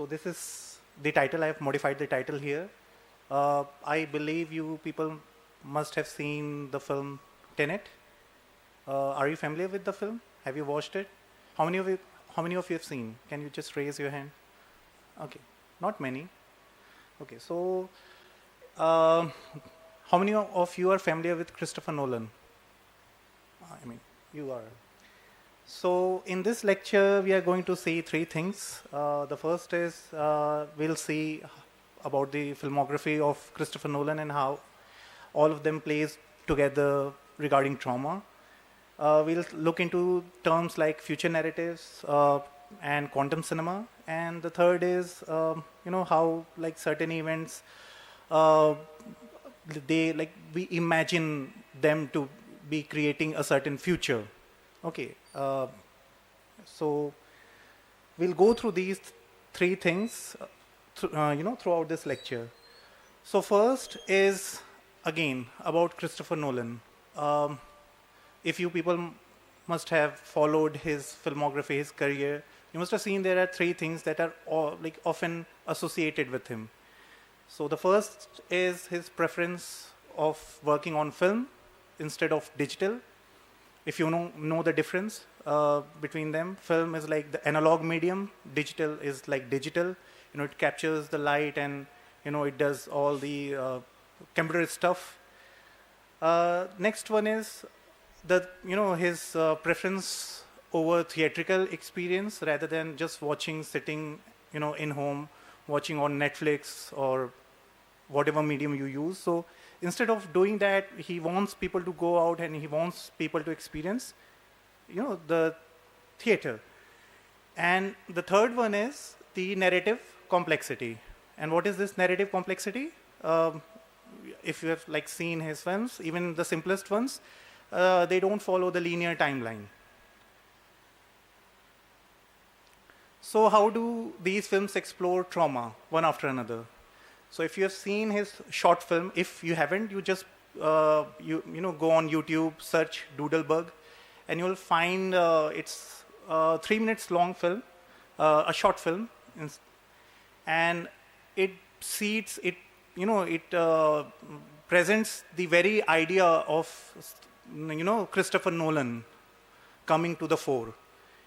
So this is the title. I have modified the title here. I believe you people must have seen the film Tenet. Are you familiar with the film? Have you watched it? How many of you? How many of you have seen? Can you just raise your hand? Okay, not many. Okay, so uh, how many of you are familiar with Christopher Nolan? I mean, you are. So in this lecture, we are going to see three things. The first is we'll see about the filmography of Christopher Nolan and how all of them plays together regarding trauma. We'll look into terms like future narratives and quantum cinema. And the third is, how like certain events, uh, we imagine them to be creating a certain future. Okay, so we'll go through these three things, throughout this lecture. So first is again about Christopher Nolan. If you people must have followed his filmography, his career, you must have seen there are three things that are often associated with him. So the first is his preference of working on film instead of digital. If you know the difference between them, film is like the analog medium, digital is like digital. It captures the light and it does all the computer stuff. Next one is his preference over theatrical experience rather than just watching, sitting in home, watching on Netflix or whatever medium you use. So instead of doing that, he wants people to go out and he wants people to experience the theater. And the third one is the narrative complexity. And what is this narrative complexity? If you have seen his films, even the simplest ones, they don't follow the linear timeline. So how do these films explore trauma one after another? So if you have seen his short film, if you haven't, you just go on YouTube, search Doodlebug, and you'll find it's a 3 minutes long film, a short film, and it presents the very idea of Christopher Nolan coming to the fore.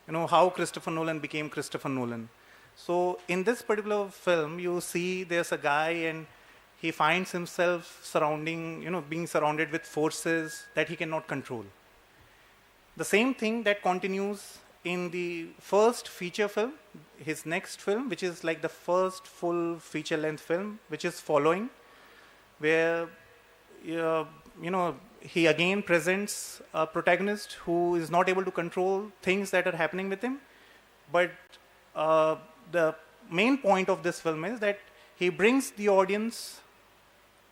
How Christopher Nolan became Christopher Nolan. So in this particular film, you see there's a guy and he finds himself being surrounded with forces that he cannot control. The same thing that continues in the first feature film, his next film, which is like the first full feature-length film, which is Following, where he again presents a protagonist who is not able to control things that are happening with him, but the main point of this film is that he brings the audience,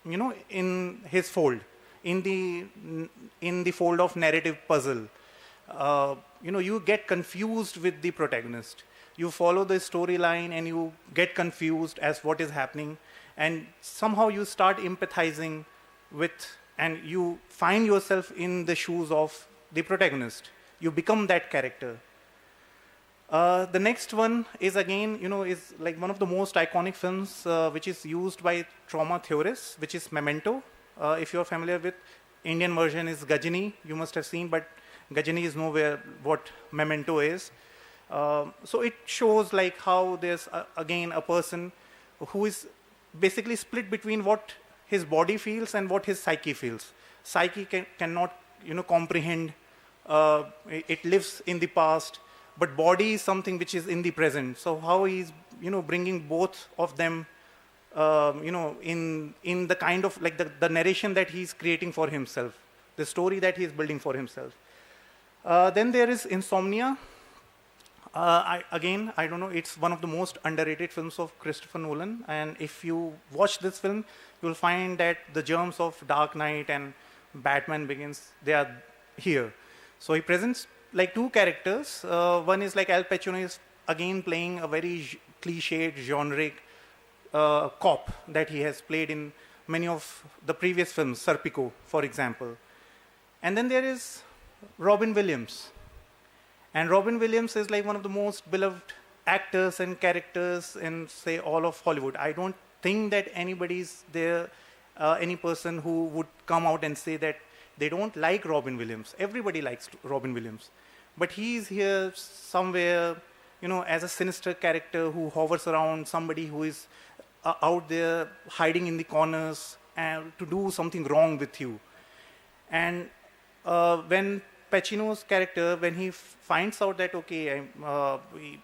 in his fold, in the fold of narrative puzzle. You get confused with the protagonist. You follow the storyline and you get confused as what is happening, and somehow you start empathizing with, and you find yourself in the shoes of the protagonist. You become that character. The next one is again, is like one of the most iconic films which is used by trauma theorists, which is Memento. If you're familiar with, Indian version is Gajini, you must have seen, but Gajini is nowhere what Memento is. So it shows like how there's again a person who is basically split between what his body feels and what his psyche feels. Psyche cannot comprehend, it lives in the past, but body is something which is in the present. So how he's bringing both of them in the kind of like the narration that he's creating for himself, the story that he's building for himself. Then there is Insomnia. I don't know, it's one of the most underrated films of Christopher Nolan, and if you watch this film, you'll find that the germs of Dark Knight and Batman Begins, they are here. So he presents like two characters. One is like Al Pacino is again playing a very cliched, generic cop that he has played in many of the previous films, Serpico, for example. And then there is Robin Williams. And Robin Williams is like one of the most beloved actors and characters in, say, all of Hollywood. I don't think that anybody's there, any person who would come out and say that they don't like Robin Williams. Everybody likes Robin Williams. But he's here somewhere, as a sinister character who hovers around somebody who is out there hiding in the corners and to do something wrong with you. And when Pacino's character, when he finds out that, okay,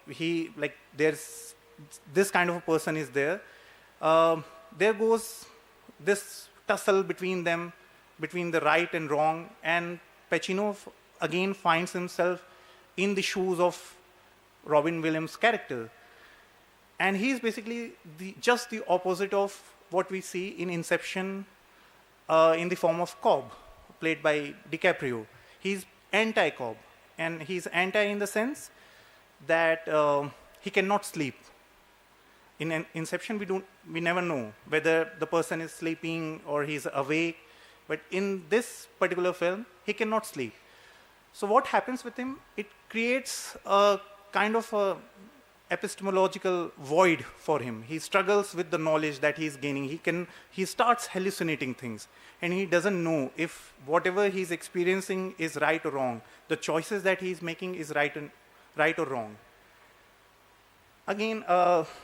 he like there's this kind of a person is there, there goes this tussle between them, between the right and wrong, and Pacino again finds himself in the shoes of Robin Williams' character. And he's basically just the opposite of what we see in Inception in the form of Cobb, played by DiCaprio. He's anti-Cobb, and he's anti in the sense that he cannot sleep. In Inception, we never know whether the person is sleeping or he's awake, but in this particular film, he cannot sleep. So what happens with him? It creates a kind of a epistemological void for him. He struggles with the knowledge that he's gaining. He starts hallucinating things, and he doesn't know if whatever he's experiencing is right or wrong. The choices that he's making is right or wrong. Again,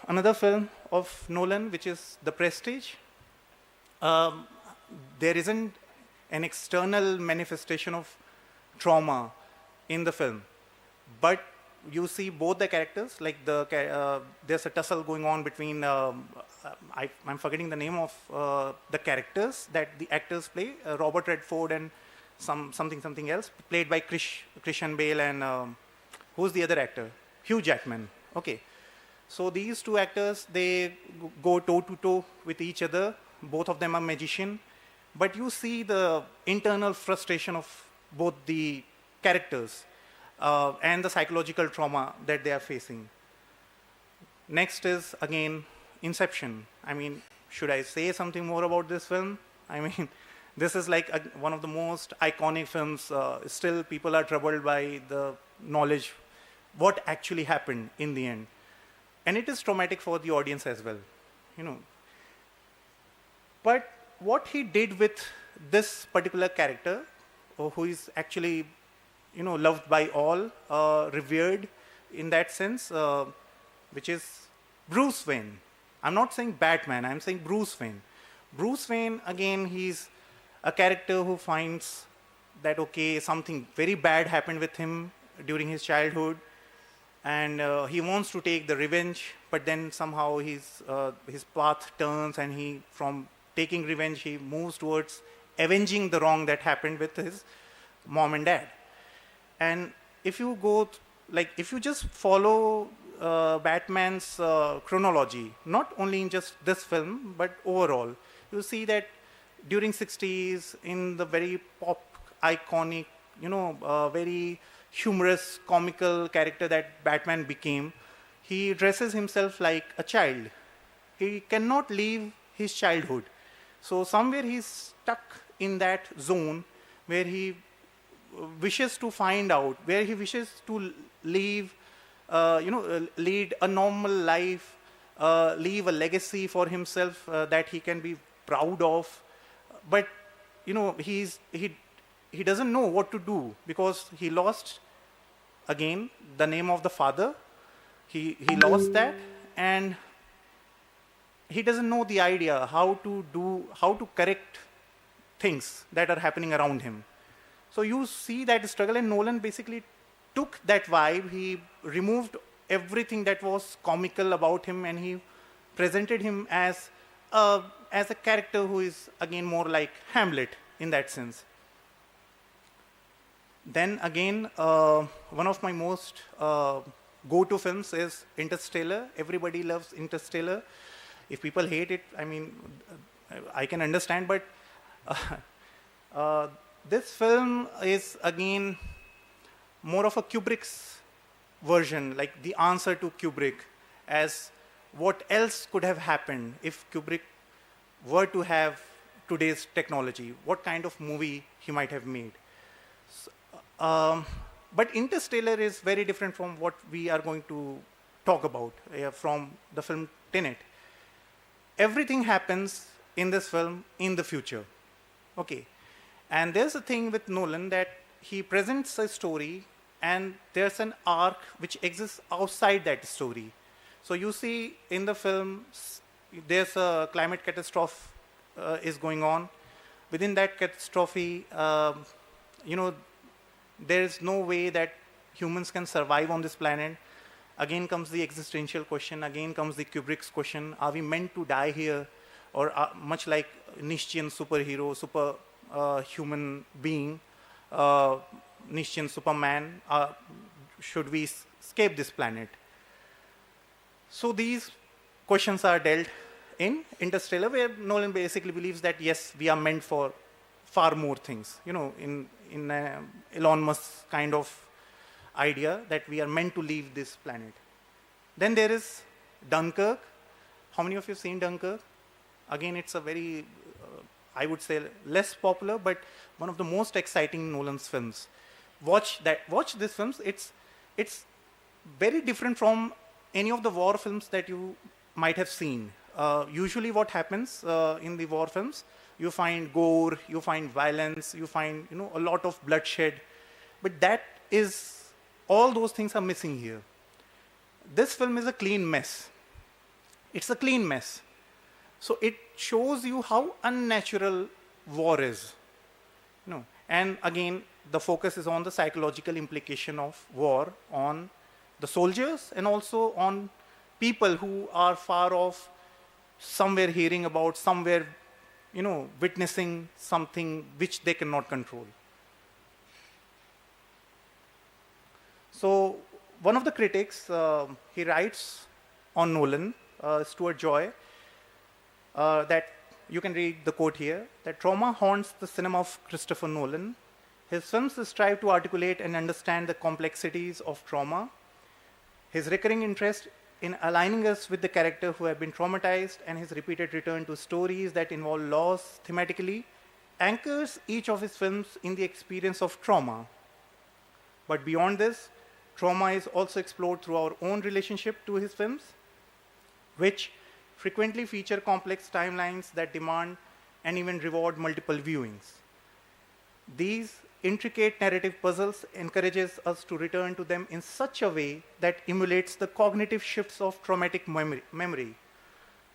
another film of Nolan, which is The Prestige. There isn't an external manifestation of trauma in the film, but you see both the characters, like there's a tussle going on between, I'm forgetting the name of the characters that the actors play, Robert Redford and something else, played by Christian Bale and who's the other actor? Hugh Jackman. Okay. So these two actors, they go toe to toe with each other. Both of them are magicians. But you see the internal frustration of both the characters and the psychological trauma that they are facing. Next is, again, Inception. I mean, should I say something more about this film? I mean, this is like one of the most iconic films. Still, people are troubled by the knowledge, what actually happened in the end. And it is traumatic for the audience as well, But what he did with this particular character, who is actually, loved by all, revered in that sense, which is Bruce Wayne. I'm not saying Batman, I'm saying Bruce Wayne. Bruce Wayne, again, he's a character who finds that, okay, something very bad happened with him during his childhood, and he wants to take the revenge, but then somehow his path turns, and from taking revenge, he moves towards avenging the wrong that happened with his mom and dad. And if you if you just follow Batman's chronology, not only in just this film, but overall, you see that during 60s, in the very pop, iconic, very humorous, comical character that Batman became, he dresses himself like a child. He cannot leave his childhood. So somewhere he's stuck in that zone where he wishes to find out, where he wishes to leave, lead a normal life, leave a legacy for himself that he can be proud of. But, he doesn't know what to do because he lost, again, the name of the father. He lost that, and he doesn't know the idea how to correct things that are happening around him. So you see that struggle, and Nolan basically took that vibe. He removed everything that was comical about him, and he presented him as a character who is, again, more like Hamlet in that sense. Then again, one of my most go-to films is Interstellar. Everybody loves Interstellar. If people hate it, I mean, I can understand, but this film is, again, more of a Kubrick's version, like the answer to Kubrick, as what else could have happened if Kubrick were to have today's technology, what kind of movie he might have made. So, but Interstellar is very different from what we are going to talk about from the film Tenet. Everything happens in this film in the future. Okay. And there's a thing with Nolan that he presents a story and there's an arc which exists outside that story. So you see in the film, there's a climate catastrophe is going on. Within that catastrophe, there is no way that humans can survive on this planet. Again comes the existential question. Again comes the Kubrick's question: are we meant to die here, or much like Nietzschean superhero, super human being, Nietzschean Superman, should we escape this planet? So these questions are dealt in Interstellar, where Nolan basically believes that yes, we are meant for far more things. In Elon Musk's kind of idea that we are meant to leave this planet. Then there is Dunkirk. How many of you have seen Dunkirk? Again, it's a very, I would say, less popular, but one of the most exciting Nolan's films. Watch these films. It's very different from any of the war films that you might have seen. Usually what happens in the war films, you find gore, you find violence, you find a lot of bloodshed, but all those things are missing here. This film is a clean mess. It's a clean mess. So it shows you how unnatural war is. And again, the focus is on the psychological implication of war on the soldiers and also on people who are far off, somewhere hearing about, somewhere, witnessing something which they cannot control. So one of the critics, he writes on Nolan, Stuart Joy, that you can read the quote here, that trauma haunts the cinema of Christopher Nolan. His films strive to articulate and understand the complexities of trauma. His recurring interest in aligning us with the character who have been traumatized and his repeated return to stories that involve loss thematically anchors each of his films in the experience of trauma. But beyond this, trauma is also explored through our own relationship to his films, which frequently feature complex timelines that demand and even reward multiple viewings. These intricate narrative puzzles encourages us to return to them in such a way that emulates the cognitive shifts of traumatic memory.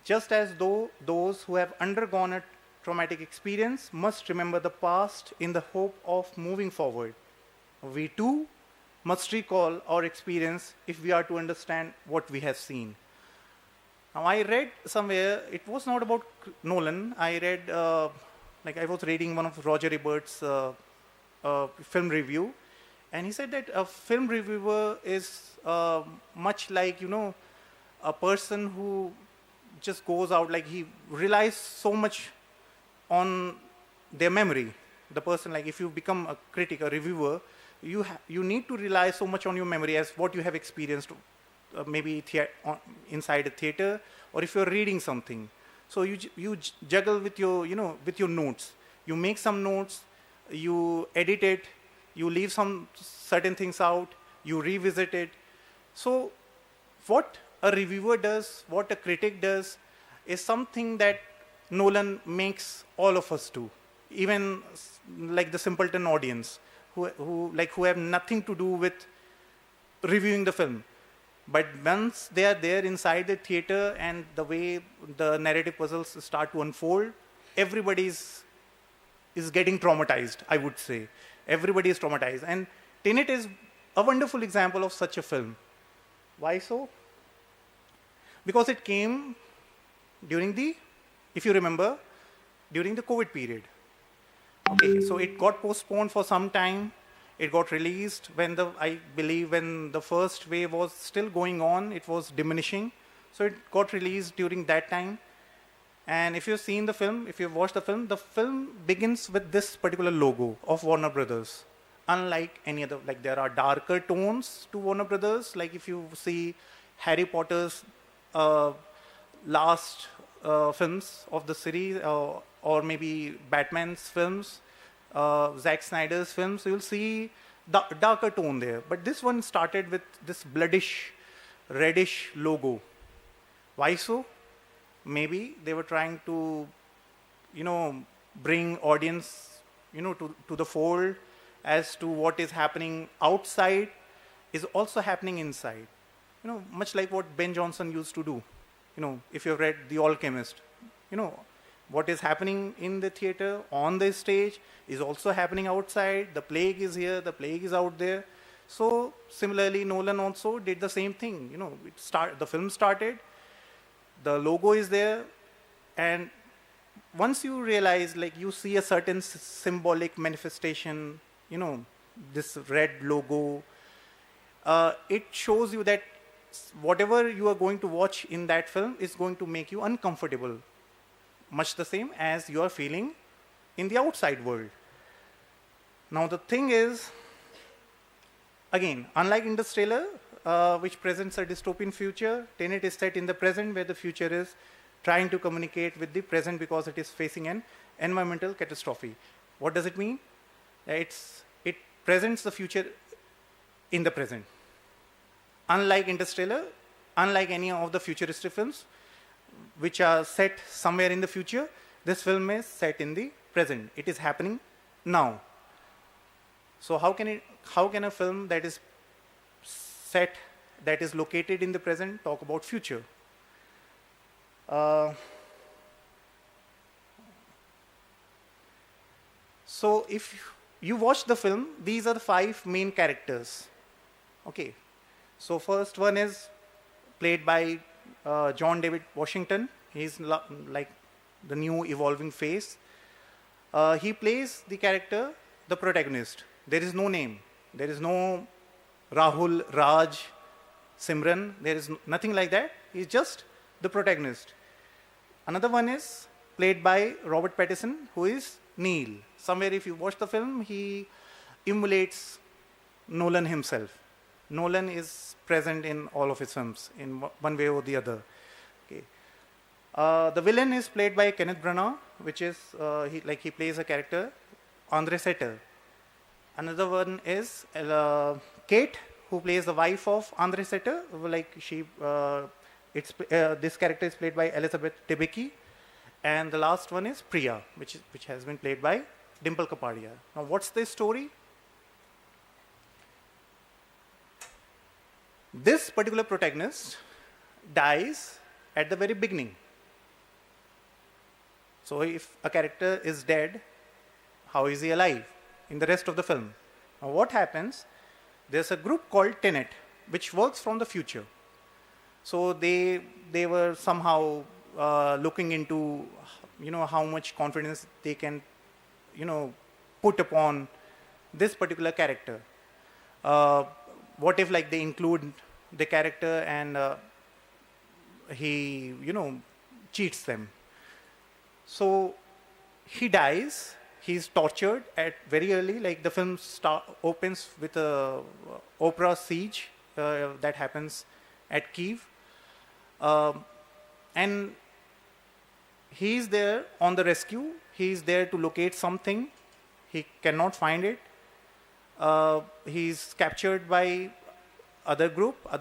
Just as though those who have undergone a traumatic experience must remember the past in the hope of moving forward, we too must recall our experience if we are to understand what we have seen. Now, I read somewhere, it was not about Nolan, I read, I was reading one of Roger Ebert's film review, and he said that a film reviewer is much like, a person who just goes out, like he relies so much on their memory. The person, like if you become a critic, a reviewer, you need to rely so much on your memory as what you have experienced, maybe inside a theater, or if you're reading something. So you juggle with your, with your notes. You make some notes, you edit it, you leave some certain things out, you revisit it. So what a reviewer does, what a critic does, is something that Nolan makes all of us do, even like the simpleton audience, who have nothing to do with reviewing the film. But once they are there inside the theater and the way the narrative puzzles start to unfold, everybody is getting traumatized, I would say. Everybody is traumatized. And Tenet is a wonderful example of such a film. Why so? Because it came during if you remember, during the COVID period. Okay, so it got postponed for some time. It got released I believe when the first wave was still going on, it was diminishing. So it got released during that time. And if you've seen the film, if you've watched the film begins with this particular logo of Warner Brothers. Unlike any other, like there are darker tones to Warner Brothers. Like if you see Harry Potter's last films of the series, or maybe Batman's films, Zack Snyder's films, you'll see the darker tone there. But this one started with this bloodish reddish logo. Why so? Maybe they were trying to, bring audience, to the fold as to what is happening outside is also happening inside. Much like what Ben Jonson used to do. If you've read The Alchemist, what is happening in the theater, on the stage, is also happening outside. The plague is here, the plague is out there. So similarly, Nolan also did the same thing. The film started, the logo is there, and once you realize, like you see a certain symbolic manifestation, this red logo, it shows you that whatever you are going to watch in that film is going to make you uncomfortable, much the same as you are feeling in the outside world. Now the thing is, again, unlike Interstellar, which presents a dystopian future, Tenet is set in the present, where the future is trying to communicate with the present because it is facing an environmental catastrophe. What does it mean? It presents the future in the present. Unlike Interstellar, unlike any of the futuristic films, which are set somewhere in the future, this film is set in the present. It is happening now. So how can a film that is set, that is located in the present, talk about future? So if you watch the film, these are the 5 main characters. Okay. So first one is played by John David Washington. He's like the new evolving face. He plays the character, the protagonist. There is no name. There is no Rahul, Raj, Simran. There is nothing like that. He's just the protagonist. Another one is played by Robert Pattinson, who is Neil. Somewhere if you watch the film, he emulates Nolan himself. Nolan is present in all of his films in one way or the other. Okay. The villain is played by Kenneth Branagh, which is, he plays a character, Andre Setter. Another one is Kate, who plays the wife of Andre Setter. This character is played by Elizabeth Debicki. And the last one is Priya, which has been played by Dimple Kapadia. Now, what's the story? This particular protagonist dies at the very beginning. So if a character is dead, how is he alive in the rest of the film? Now what happens, there's a group called Tenet, which works from the future. So they were somehow looking into, how much confidence they can, put upon this particular character. What if they include the character and he, cheats them? So he dies, he's tortured at very early, the film opens with a opera siege that happens at Kiev. And he's there on the rescue, he's there to locate something, he cannot find it. He's captured by other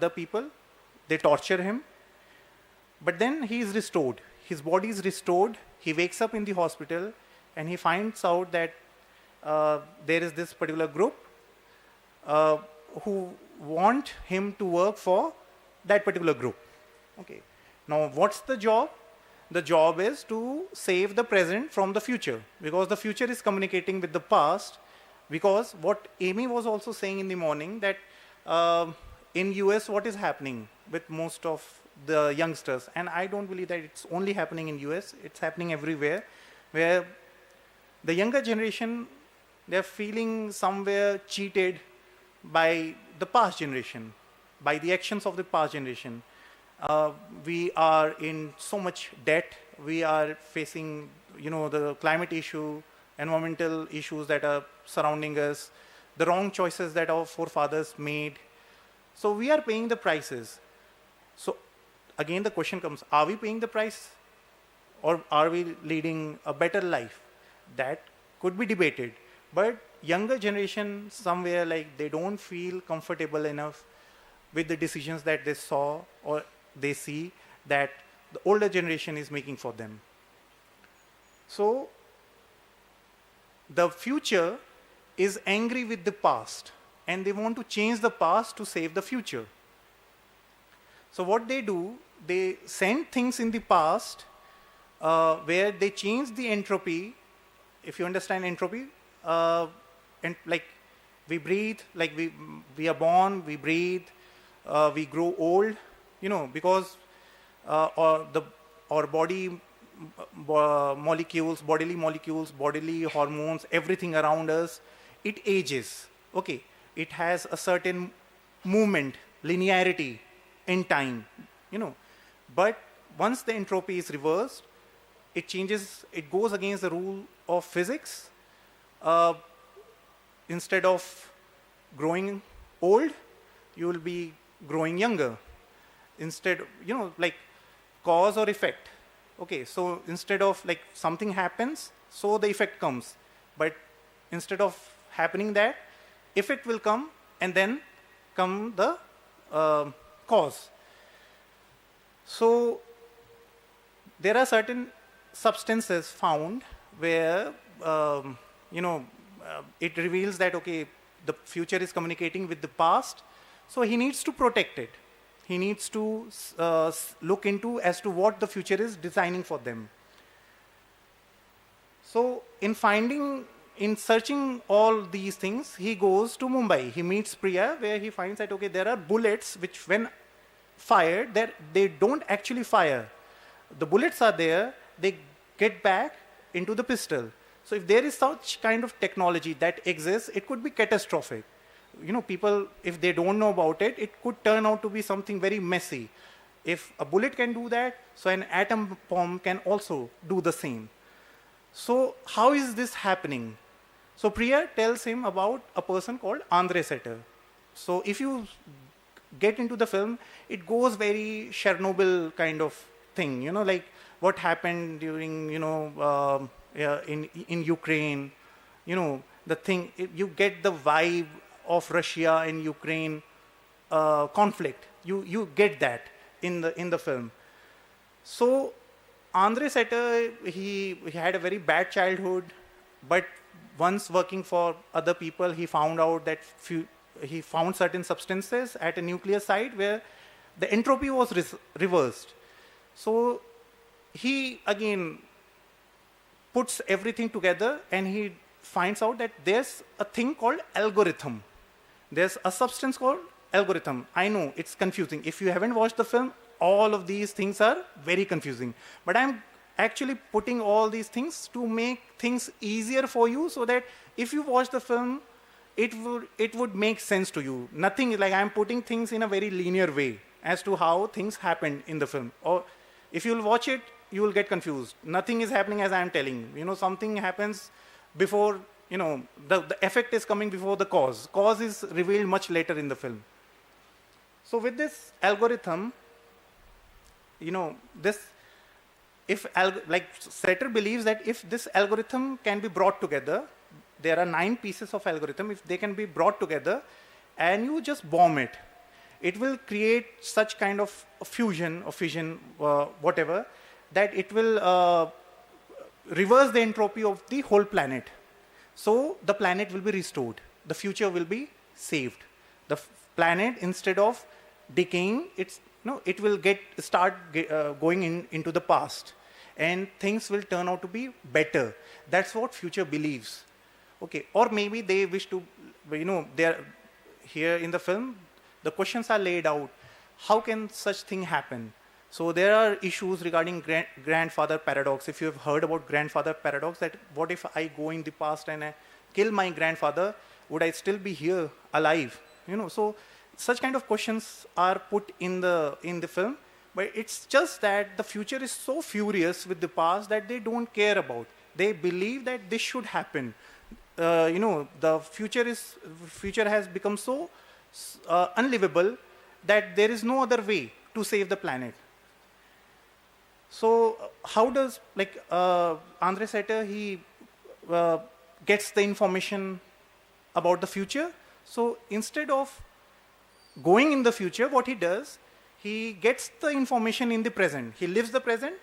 people, they torture him, but then he is restored. His body is restored, he wakes up in the hospital, and he finds out that there is this particular group who want him to work for that particular group. Okay. Now, what's the job? The job is to save the present from the future, because the future is communicating with the past. Because what Amy was also saying in the morning, that in US what is happening with most of the youngsters, and I don't believe that it's only happening in US, it's happening everywhere, where the younger generation, they're feeling somewhere cheated by the past generation, by the actions of the past generation. We are in so much debt, we are facing, the climate issue, environmental issues that are surrounding us, the wrong choices that our forefathers made. So we are paying the prices. So again, the question comes, are we paying the price, or are we leading a better life? That could be debated. But younger generation, somewhere they don't feel comfortable enough with the decisions that they saw or they see that the older generation is making for them. So the future is angry with the past, and they want to change the past to save the future. So what they do, they send things in the past where they change the entropy. If you understand entropy, and like we breathe, like we are born, we breathe, we grow old, because our body molecules, bodily molecules, bodily hormones, everything around us, it ages. Okay, it has a certain movement, linearity in time, But once the entropy is reversed, it changes, it goes against the rule of physics. Instead of growing old, you will be growing younger. Instead, like cause or effect. Okay, so instead of like something happens, so the effect comes. But instead of happening that, effect will come and then come the cause. So there are certain substances found where, it reveals that, okay, the future is communicating with the past, so he needs to protect it. He needs to look into as to what the future is designing for them. So in searching all these things, he goes to Mumbai. He meets Priya, where he finds that, okay, there are bullets which when fired, they don't actually fire. The bullets are there, they get back into the pistol. So if there is such kind of technology that exists, it could be catastrophic. People, if they don't know about it, it could turn out to be something very messy. If a bullet can do that, so an atom bomb can also do the same. So how is this happening? So Priya tells him about a person called Andre Setter. So if you get into the film, it goes very Chernobyl kind of thing, like what happened during, in Ukraine, the thing, you get the vibe of Russia and Ukraine conflict. You get that in the film. So Andre Setter, he had a very bad childhood, but once working for other people, he found out that he found certain substances at a nuclear site where the entropy was reversed. So he again puts everything together and he finds out that there's a thing called algorithm. There's a substance called algorithm. I know it's confusing. If you haven't watched the film, all of these things are very confusing. But I'm actually putting all these things to make things easier for you, so that if you watch the film, it would make sense to you. Nothing like I'm putting things in a very linear way as to how things happened in the film. Or if you'll watch it, you will get confused. Nothing is happening as I'm telling. Something happens before, the effect is coming before the cause. Cause is revealed much later in the film. So with this algorithm, like Setter believes that if this algorithm can be brought together, there are 9 pieces of algorithm, if they can be brought together and you just bomb it, it will create such kind of fusion or fission, whatever, that it will reverse the entropy of the whole planet. So the planet will be restored. The future will be saved. The planet, instead of decaying, it will start going into the past, and things will turn out to be better. That's what future believes. Okay, or maybe they wish to, they're here in the film, the questions are laid out. How can such thing happen? So there are issues regarding grandfather paradox. If you have heard about grandfather paradox, that what if I go in the past and I kill my grandfather, would I still be here alive? So such kind of questions are put in the film, but it's just that the future is so furious with the past that they don't care about. They believe that this should happen. The future has become so unlivable that there is no other way to save the planet. So how does Andre Setter, he gets the information about the future? So instead of going in the future, what he does, he gets the information in the present. He lives the present,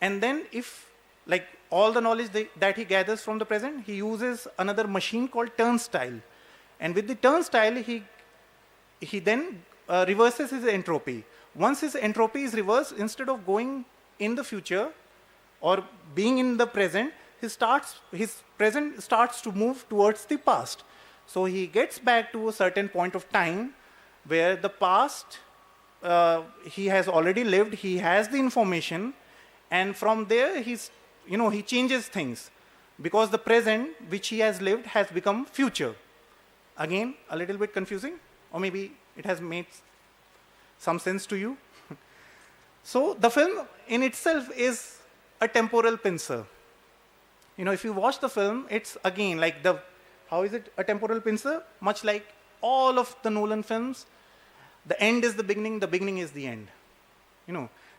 and then if, like all the knowledge that he gathers from the present, he uses another machine called turnstile. And with the turnstile, he then reverses his entropy. Once his entropy is reversed, instead of going in the future or being in the present, his present starts to move towards the past. So he gets back to a certain point of time where the past he has already lived, he has the information, and from there he changes things because the present which he has lived has become future. Again, a little bit confusing, or maybe it has made some sense to you. So the film in itself is a temporal pincer. If you watch the film, it's again like how is it a temporal pincer? Much like all of the Nolan films, the end is the beginning is the end.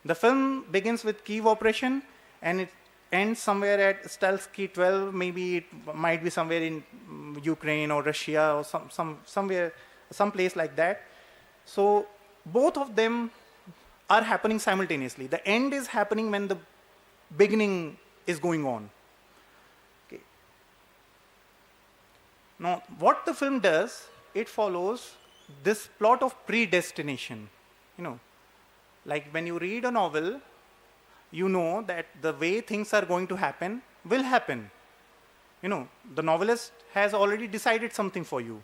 The film begins with key operation and it ends somewhere at Stalsky 12, maybe it might be somewhere in Ukraine or Russia or somewhere, some place like that. So both of them are happening simultaneously. The end is happening when the beginning is going on. Okay. Now, what the film does, it follows this plot of predestination. Like when you read a novel, you know that the way things are going to happen will happen. The novelist has already decided something for you.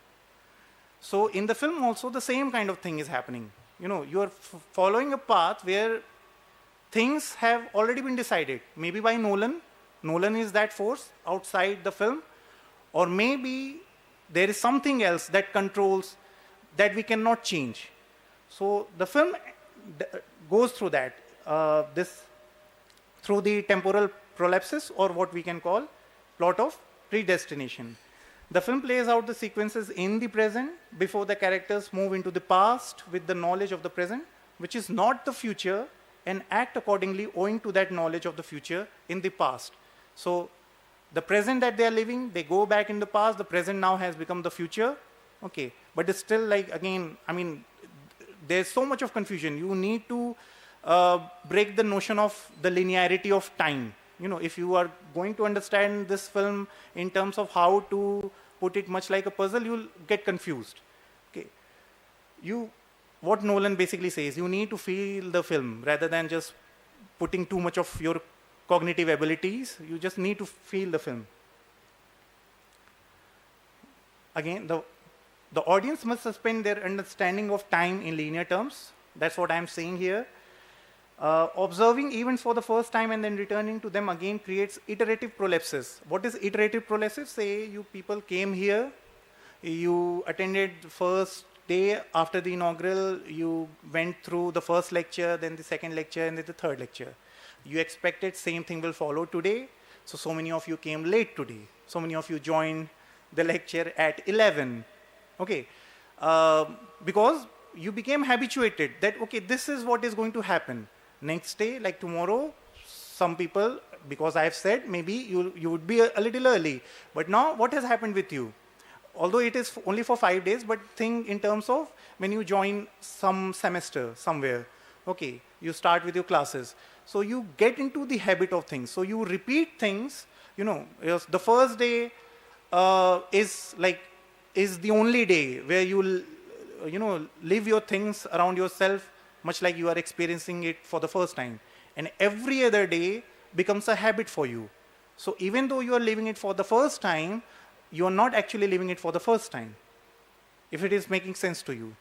So in the film also, the same kind of thing is happening. You are following a path where things have already been decided, maybe by Nolan. Nolan is that force outside the film, or maybe there is something else that controls that we cannot change. So the film goes through that, through the temporal prolapses, or what we can call plot of predestination. The film plays out the sequences in the present before the characters move into the past with the knowledge of the present, which is not the future, and act accordingly owing to that knowledge of the future in the past. So the present that they are living, they go back in the past, the present now has become the future. Okay, but it's still like, again, there's so much of confusion. You need to break the notion of the linearity of time. If you are going to understand this film in terms of how to put it much like a puzzle, you'll get confused. Okay, what Nolan basically says, you need to feel the film rather than just putting too much of your cognitive abilities. You just need to feel the film. Again, the audience must suspend their understanding of time in linear terms. That's what I'm saying here. Observing events for the first time and then returning to them again creates iterative prolapses. What is iterative prolapses? Say you people came here, you attended first day after the inaugural, you went through the first lecture, then the second lecture, and then the third lecture. You expected same thing will follow today, so many of you came late today. So many of you joined the lecture at 11. Okay, because you became habituated that, okay, this is what is going to happen. Next day, like tomorrow, some people, because I have said, maybe you would be a little early. But now, what has happened with you? Although it is only for 5 days, but think in terms of when you join some semester somewhere. Okay, you start with your classes. So you get into the habit of things. So you repeat things. The first day is the only day where you will, live your things around yourself, much like you are experiencing it for the first time. And every other day becomes a habit for you. So even though you are living it for the first time, you are not actually living it for the first time, if it is making sense to you.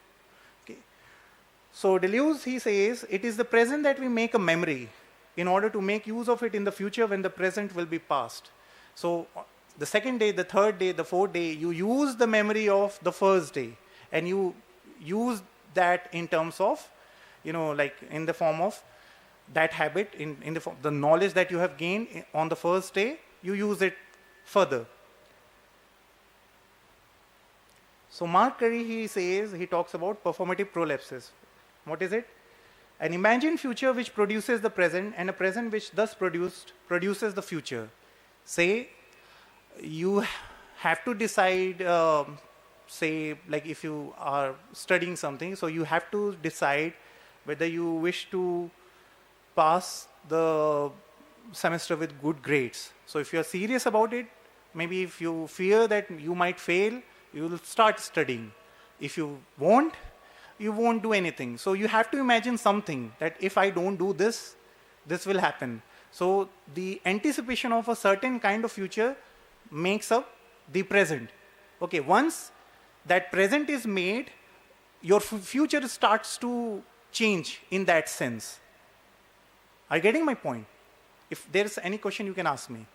Okay. So Deleuze, he says, it is the present that we make a memory in order to make use of it in the future when the present will be past. So the second day, the third day, the fourth day, you use the memory of the first day, and you use that in terms of, like in the form of that habit, in the form, the knowledge that you have gained on the first day, you use it further. So Mark Curry, he talks about performative prolapses. What is it? An imagined future which produces the present, and a present which thus produces the future. Say, you have to decide say, like if you are studying something, so you have to decide whether you wish to pass the semester with good grades. So if you are serious about it, maybe if you fear that you might fail, you will start studying. If you won't do anything. So you have to imagine something that if I don't do this, this will happen. So the anticipation of a certain kind of future makes up the present. Okay, once that present is made, your future starts to change in that sense. Are you getting my point? If there is any question, you can ask me.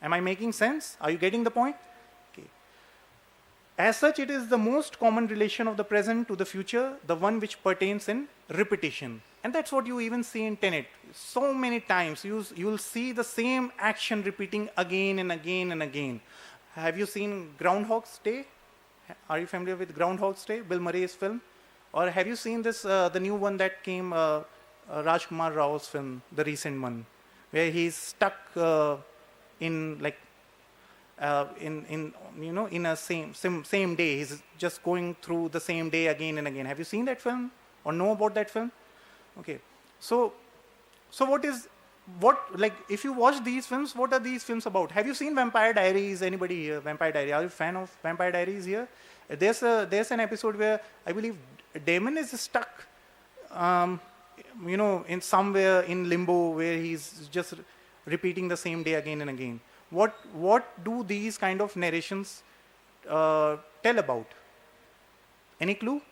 Am I making sense? Are you getting the point? Okay. As such, it is the most common relation of the present to the future, the one which pertains in repetition. And that's what you even see in Tenet. So many times, you'll see the same action repeating again and again and again. Have you seen Groundhog's Day? Are you familiar with Groundhog's Day, Bill Murray's film? Or have you seen this, the new one that came, Rajkumar Rao's film, the recent one, where he's stuck in like in a same day. He's just going through the same day again and again. Have you seen that film or know about that film? Okay, so like if you watch these films, what are these films about? Have you seen Vampire Diaries? Anybody here? Vampire Diaries? Are you a fan of Vampire Diaries here? There's an episode where I believe Damon is stuck, in somewhere in limbo where he's just repeating the same day again and again. What do these kind of narrations tell about? Any clue?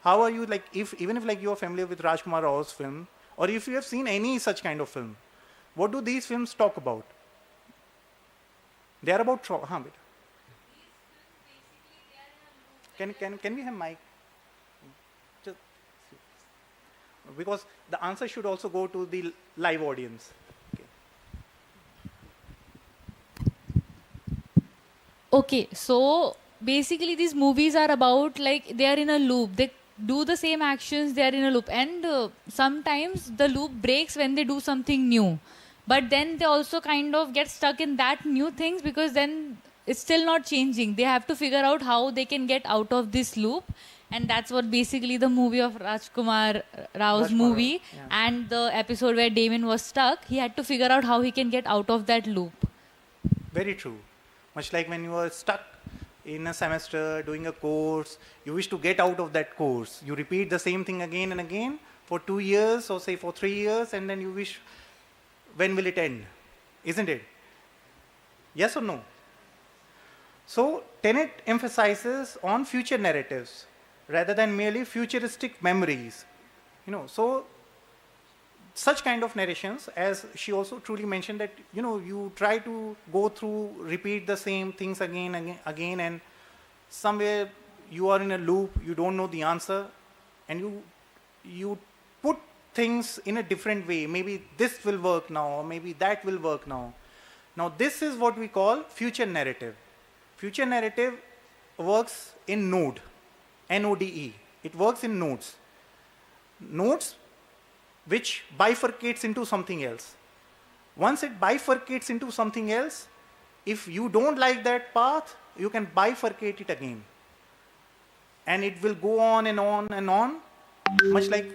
How are you, like, even if like you are familiar with Rajkumar Rao's film, or if you have seen any such kind of film, what do these films talk about? They are about beta. Can we have mic? Just, because the answer should also go to the live audience. Okay, so basically these movies are about, like, they are in a loop. They do the same actions, they are in a loop. And sometimes the loop breaks when they do something new. But then they also kind of get stuck in that new things because then it's still not changing. They have to figure out how they can get out of this loop. And that's what basically the movie of Rajkumar Rao's movie, yeah. And the episode where Damon was stuck, he had to figure out how he can get out of that loop. Very true. Much like when you are stuck in a semester doing a course, you wish to get out of that course. You repeat the same thing again and again for 2 years or say for 3 years, and then you wish, when will it end? Isn't it? Yes or no? So Tenet emphasizes on future narratives rather than merely futuristic memories. So such kind of narrations, as she also truly mentioned, that you try to go through, repeat the same things again and again, and somewhere you are in a loop, you don't know the answer, and you put things in a different way. Maybe this will work now, or maybe that will work now. Now this is what we call future narrative. Future narrative works in node, N-O-D-E. It works in nodes. Nodes which bifurcates into something else. Once it bifurcates into something else, if you don't like that path, you can bifurcate it again. And it will go on and on and on, much like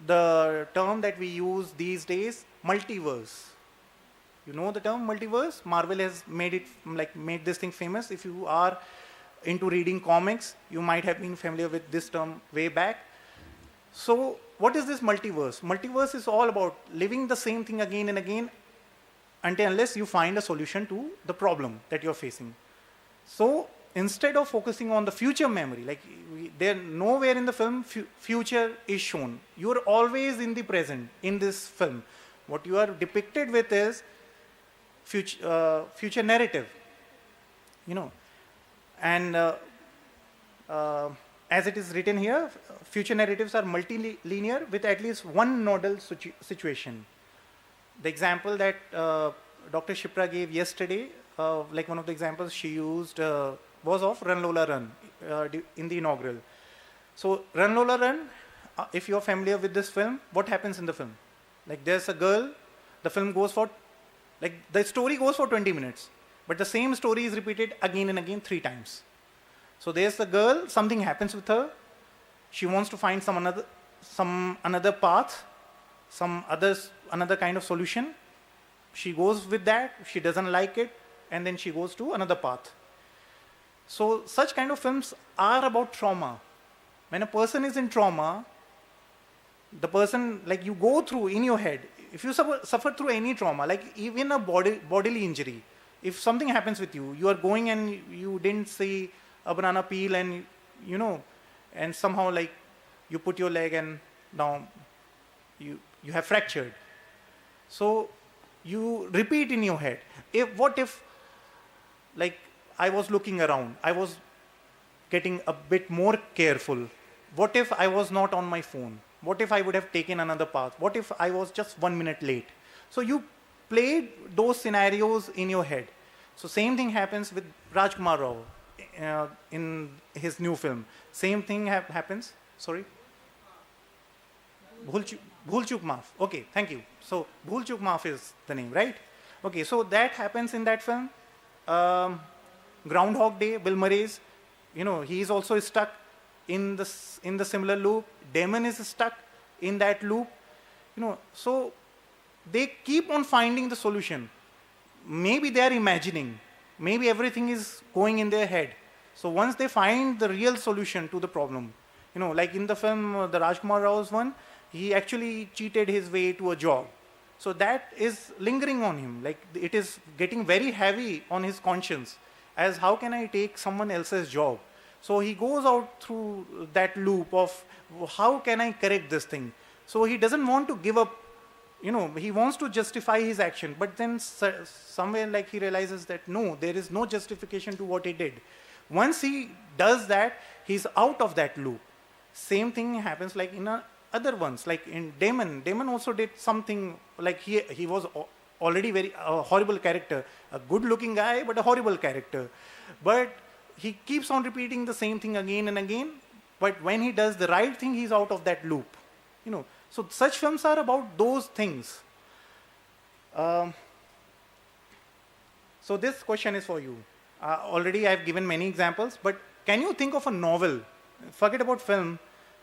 the term that we use these days, multiverse. You know the term multiverse? Marvel has made this thing famous. If you are into reading comics, you might have been familiar with this term way back. So what is this multiverse? Multiverse is all about living the same thing again and again unless you find a solution to the problem that you're facing. So instead of focusing on the future memory, like there nowhere in the film future is shown. You're always in the present in this film. What you are depicted with is future narrative, and as it is written here, future narratives are multilinear with at least one nodal situation. The example that Dr. Shipra gave yesterday, like one of the examples she used was of Run Lola Run in the inaugural. So Run Lola Run, if you're familiar with this film, what happens in the film? Like there's a girl, the film goes for, like the story goes for 20 minutes. but the same story is repeated again and again 3 times. So there's the girl, something happens with her, she wants to find some another path, another kind of solution. She goes with that, she doesn't like it, and then she goes to another path. So such kind of films are about trauma. When a person is in trauma, the person, like you go through in your head, if you suffer through any trauma, like even a bodily injury, if something happens with you, you are going and you didn't see a banana peel and, and somehow like you put your leg and now you have fractured. So you repeat in your head, what if, like I was looking around, I was getting a bit more careful. What if I was not on my phone? What if I would have taken another path? What if I was just 1 minute late? So you played those scenarios in your head. So same thing happens with Rajkumar Rao in his new film. Same thing happens. Sorry? Bhul Chuk Maaf. Okay, thank you. So Bhul Chuk Maaf is the name, right? Okay, so that happens in that film. Groundhog Day, Bill Murray's, he is also stuck in the similar loop. Damon is stuck in that loop. So they keep on finding the solution. Maybe they are imagining. Maybe everything is going in their head. So once they find the real solution to the problem, like in the film, the Rajkumar Rao's one, he actually cheated his way to a job. So that is lingering on him. Like it is getting very heavy on his conscience as how can I take someone else's job? So he goes out through that loop of how can I correct this thing? So he doesn't want to give up, he wants to justify his action, but then somewhere like he realizes that no, there is no justification to what he did. Once he does that, he's out of that loop. Same thing happens like in other ones, like in Damon. Damon also did something like he was already very horrible character, a good-looking guy, but a horrible character. But he keeps on repeating the same thing again and again. But when he does the right thing, he's out of that loop. So such films are about those things. So this question is for you. Already I've given many examples, but can you think of a novel? Forget about film.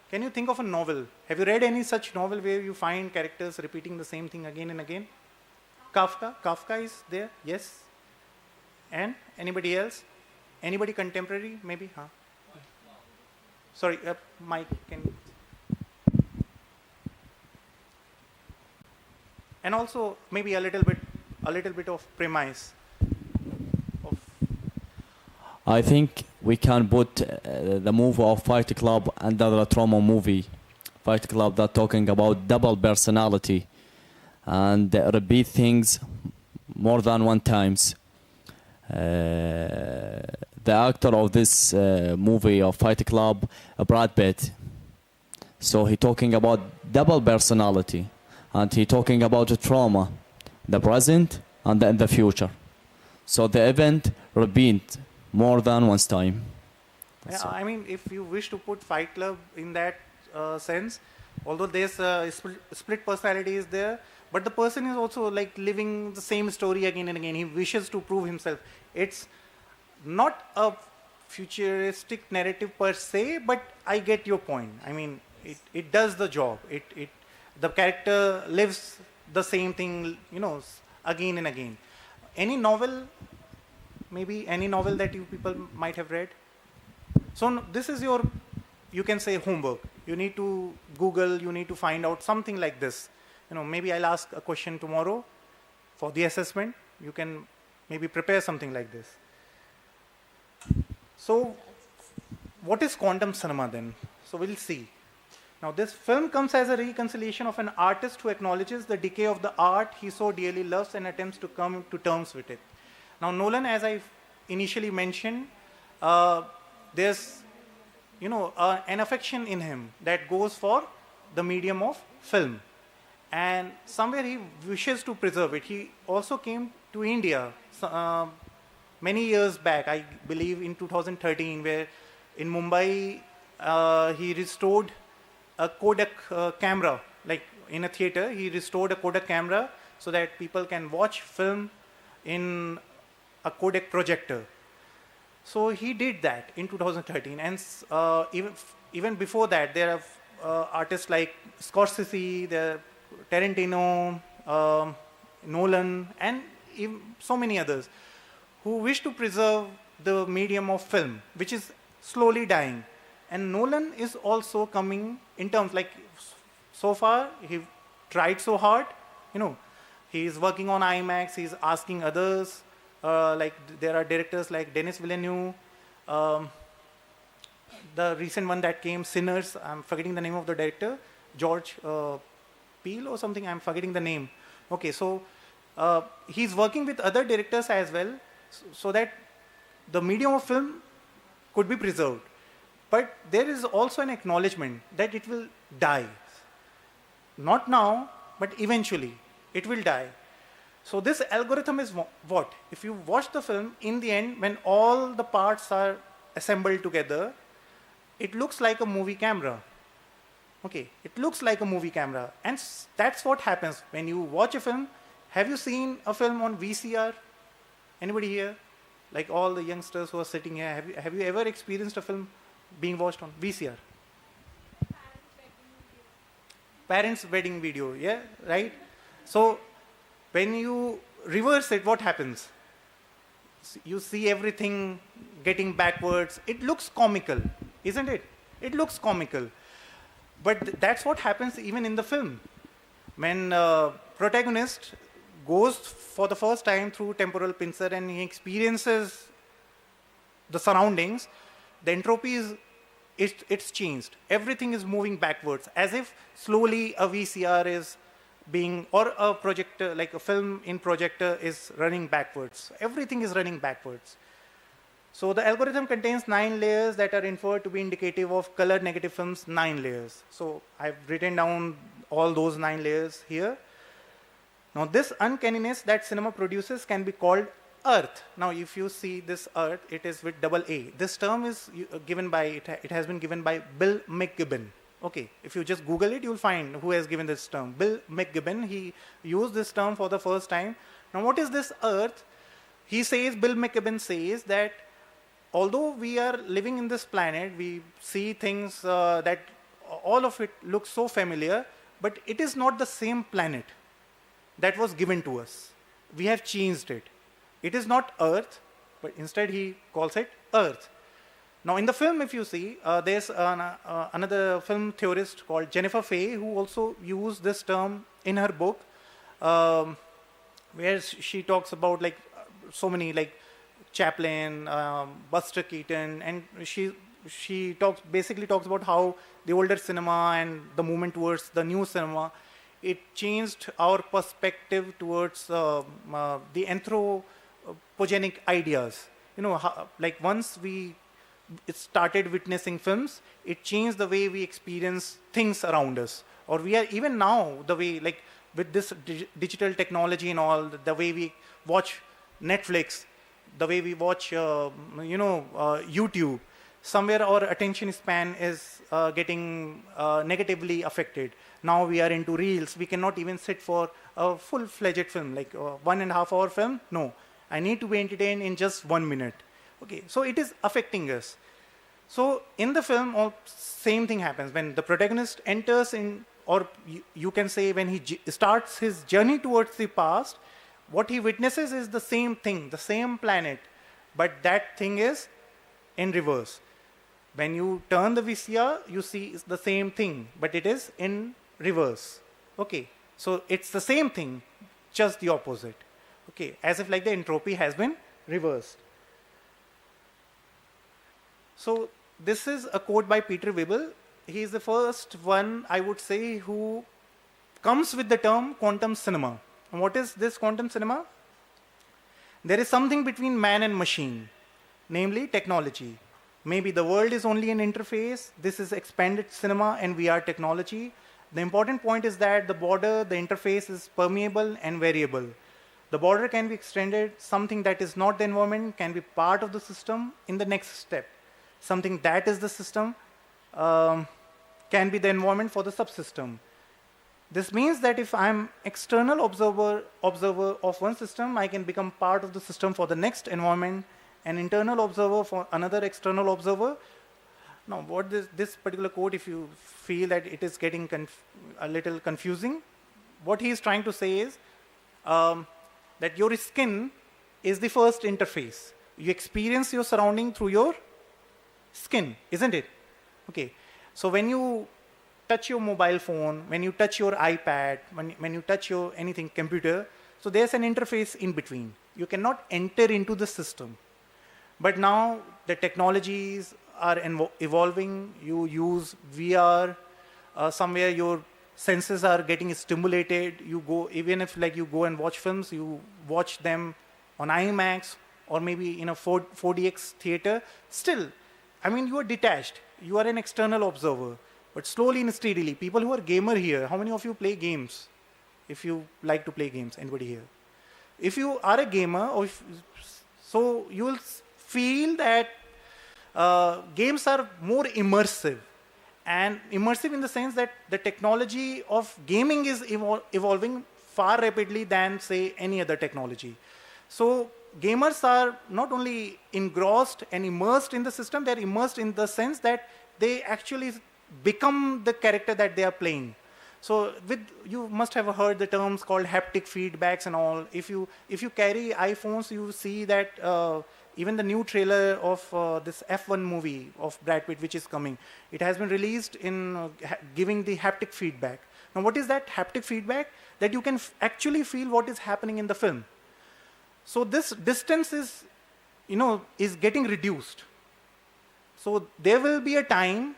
Can you think of a novel? Have you read any such novel where you find characters repeating the same thing again and again? Kafka. Kafka is there, yes. And anybody else? Anybody contemporary, maybe? Huh? Sorry, Mike, can you? And also maybe a little bit of premise. I think we can put the movie of Fight Club under the trauma movie. Fight Club that talking about double personality and repeat things more than one times. The actor of this movie of Fight Club, Brad Pitt. So he talking about double personality, and he talking about the trauma, the present and the future. So the event repeat more than one time. Yeah, I mean, if you wish to put Fight Club in that sense, although there's split personality is there, but the person is also like living the same story again and again. He wishes to prove himself. It's not a futuristic narrative per se, but I get your point. I mean, it does the job. The character lives the same thing, again and again. Any novel, maybe any novel that you people might have read? So this is your, you can say, homework. You need to Google, you need to find out something like this. Maybe I'll ask a question tomorrow for the assessment. You can maybe prepare something like this. So what is quantum cinema then? So we'll see. Now this film comes as a reconciliation of an artist who acknowledges the decay of the art he so dearly loves and attempts to come to terms with it. Now Nolan, as I initially mentioned, there's an affection in him that goes for the medium of film. And somewhere he wishes to preserve it. He also came to India many years back, I believe in 2013, where in Mumbai he restored a Kodak camera, like in a theater. He restored a Kodak camera so that people can watch film in a codec projector. So he did that in 2013, and even before that, there are artists like Scorsese, there are Tarantino, Nolan, and even so many others who wish to preserve the medium of film, which is slowly dying. And Nolan is also coming in terms like so far he tried so hard, he is working on IMAX, he's asking others, like there are directors like Denis Villeneuve, the recent one that came, Sinners, I'm forgetting the name of the director, George Peele or something, I'm forgetting the name. Okay, so he's working with other directors as well, so that the medium of film could be preserved. But there is also an acknowledgement that it will die. Not now, but eventually it will die. So this algorithm is what? If you watch the film, in the end, when all the parts are assembled together, it looks like a movie camera. Okay, it looks like a movie camera. And that's what happens when you watch a film. Have you seen a film on VCR? Anybody here? Like all the youngsters who are sitting here, have you ever experienced a film being watched on VCR? Parents' wedding video, yeah, right? So when you reverse it, what happens? You see everything getting backwards. It looks comical, isn't it? It looks comical. But that's what happens even in the film. When protagonist goes for the first time through temporal pincer and he experiences the surroundings, the entropy it's changed. Everything is moving backwards, as if slowly a VCR is being, or a projector, like a film in projector is running backwards. Everything is running backwards. So the algorithm contains 9 layers that are inferred to be indicative of color negative films, 9 layers. So I've written down all those 9 layers here. Now this uncanniness that cinema produces can be called Earth. Now if you see this Earth, it is with double A. This term is given by, it has been given by Bill McGibbon. Okay, if you just Google it, you'll find who has given this term. Bill McGibbon, he used this term for the first time. Now what is this Earth? He says, Bill McGibbon says that although we are living in this planet, we see things that all of it looks so familiar, but it is not the same planet that was given to us. We have changed it. It is not Earth, but instead he calls it Earth. Now in the film, if you see, there's another film theorist called Jennifer Fay who also used this term in her book, where she talks about like so many like Chaplin, Buster Keaton, and she basically talks about how the older cinema and the movement towards the new cinema, it changed our perspective towards the anthropogenic ideas. Like once we started witnessing films, it changed the way we experience things around us. Or we are even now, the way, like with this digital technology and all, the way we watch Netflix, the way we watch, YouTube, somewhere our attention span is getting negatively affected. Now we are into reels. We cannot even sit for a full-fledged film, like 1.5 hour film. No, I need to be entertained in just 1 minute. Okay, so it is affecting us. So in the film, same thing happens. When the protagonist enters in, or you can say when he starts his journey towards the past, what he witnesses is the same thing, the same planet, but that thing is in reverse. When you turn the VCR, you see it's the same thing, but it is in reverse. Okay, so it's the same thing, just the opposite. Okay, as if like the entropy has been reversed. So this is a quote by Peter Weibel. He is the first one, I would say, who comes with the term quantum cinema. And what is this quantum cinema? There is something between man and machine, namely technology. Maybe the world is only an interface. This is expanded cinema and VR technology. The important point is that the border, the interface is permeable and variable. The border can be extended. Something that is not the environment can be part of the system in the next step. Something that is the system can be the environment for the subsystem. This means that if I'm external observer of one system, I can become part of the system for the next environment, an internal observer for another external observer. Now, what this particular quote, if you feel that it is getting a little confusing, what he is trying to say is that your skin is the first interface. You experience your surrounding through your skin, isn't it? Okay. So when you touch your mobile phone, when you touch your iPad, when you touch your anything computer, so there's an interface in between. You cannot enter into the system. But now the technologies are evolving. You use VR, somewhere your senses are getting stimulated. You go, even if like you go and watch films, you watch them on IMAX or maybe in a 4DX theater. Still, I mean, you are detached. You are an external observer. But slowly and steadily, people who are gamer here, how many of you play games? If you like to play games, anybody here? If you are a gamer, so you will feel that games are more immersive. And immersive in the sense that the technology of gaming is evolving far rapidly than, say, any other technology. So gamers are not only engrossed and immersed in the system, they're immersed in the sense that they actually become the character that they are playing. So you must have heard the terms called haptic feedbacks and all. If you carry iPhones, you see that even the new trailer of this F1 movie of Brad Pitt, which is coming, it has been released in giving the haptic feedback. Now, what is that haptic feedback? That you can actually feel what is happening in the film. So this distance is, is getting reduced. So there will be a time,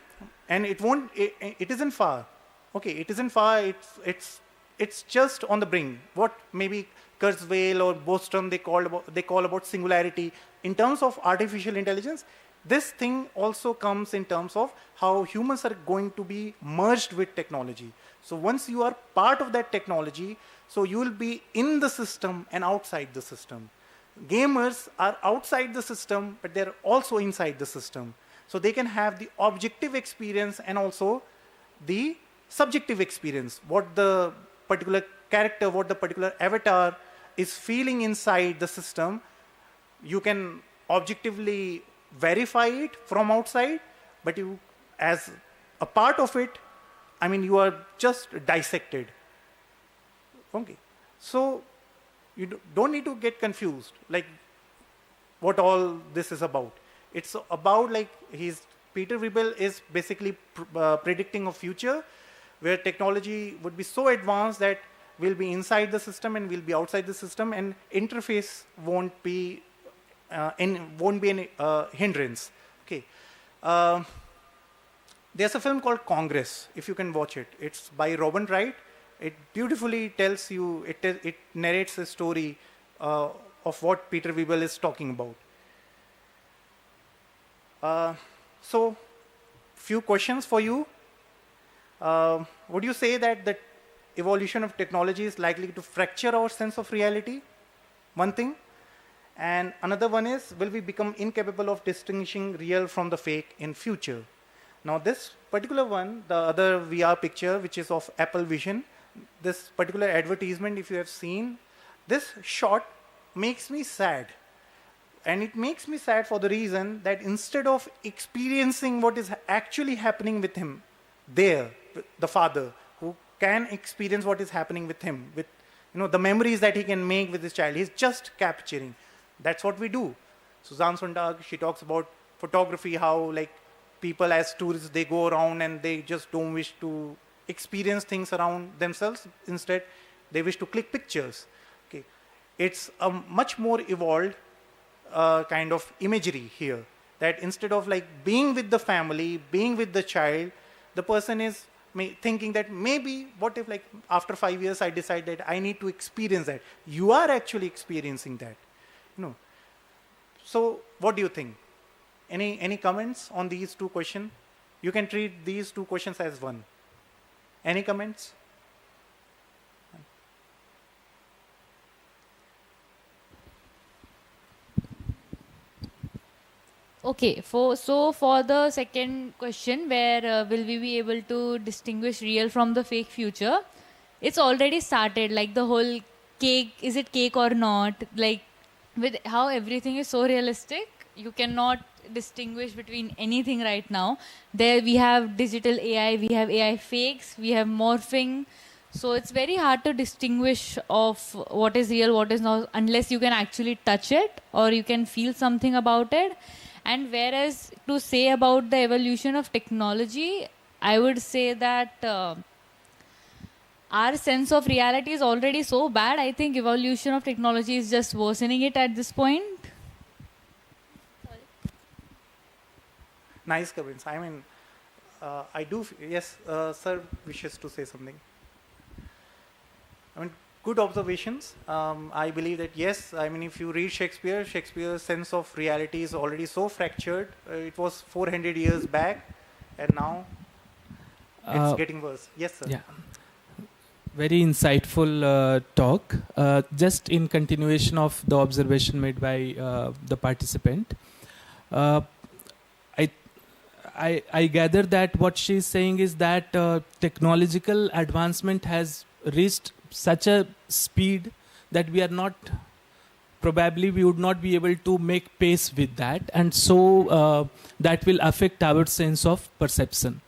and it isn't far. Okay, it isn't far. It's just on the brink. What maybe Kurzweil or Bostrom they call about singularity. In terms of artificial intelligence, this thing also comes in terms of how humans are going to be merged with technology. So once you are part of that technology, so you will be in the system and outside the system. Gamers are outside the system, but they're also inside the system. So they can have the objective experience and also the subjective experience, what the particular character, what the particular avatar is feeling inside the system. You can objectively verify it from outside, but you, as a part of it, I mean, you are just dissected. Okay. So you don't need to get confused, like what all this is about. It's about like Peter Wiebel is basically predicting a future where technology would be so advanced that we'll be inside the system and we'll be outside the system, and interface won't be any hindrance. Okay. There's a film called Congress, if you can watch it. It's by Robin Wright. It beautifully tells you, it narrates a story of what Peter Wiebel is talking about. So, few questions for you. Would you say that the evolution of technology is likely to fracture our sense of reality? One thing. And another one is, will we become incapable of distinguishing real from the fake in future? Now this particular one, the other VR picture, which is of Apple Vision, this particular advertisement, if you have seen, this shot makes me sad. And it makes me sad for the reason that instead of experiencing what is actually happening with him, there, the father, who can experience what is happening with him, with the memories that he can make with his child, he's just capturing. That's what we do. Suzanne Sontag, she talks about photography, how like people as tourists, they go around and they just don't wish to experience things around themselves. Instead, they wish to click pictures. Okay. It's a much more evolved kind of imagery here, that instead of like being with the family, being with the child, the person is thinking that maybe what if like after 5 years I decide that I need to experience that. You are actually experiencing that. So what do you think? Any comments on these two questions? You can treat these two questions as one. Any comments? Okay, for the second question, where will we be able to distinguish real from the fake future? it's already started. Like the whole cake, is it cake or not? Like with how everything is so realistic, you cannot distinguish between anything right now. There we have digital AI, we have AI fakes, we have morphing. So it's very hard to distinguish of what is real, what is not, unless you can actually touch it or you can feel something about it. And whereas to say about the evolution of technology, I would say that our sense of reality is already so bad. I think evolution of technology is just worsening it at this point. Nice comments. I mean, I do. Yes, sir wishes to say something. I mean, good observations. I believe that yes. I mean, if you read Shakespeare, Shakespeare's sense of reality is already so fractured. It was 400 years back, and now it's getting worse. Yes, sir. Yeah. Very insightful talk. Just in continuation of the observation made by the participant, I gather that what she is saying is that technological advancement has reached such a speed that we would not be able to make pace with that, and so that will affect our sense of perception.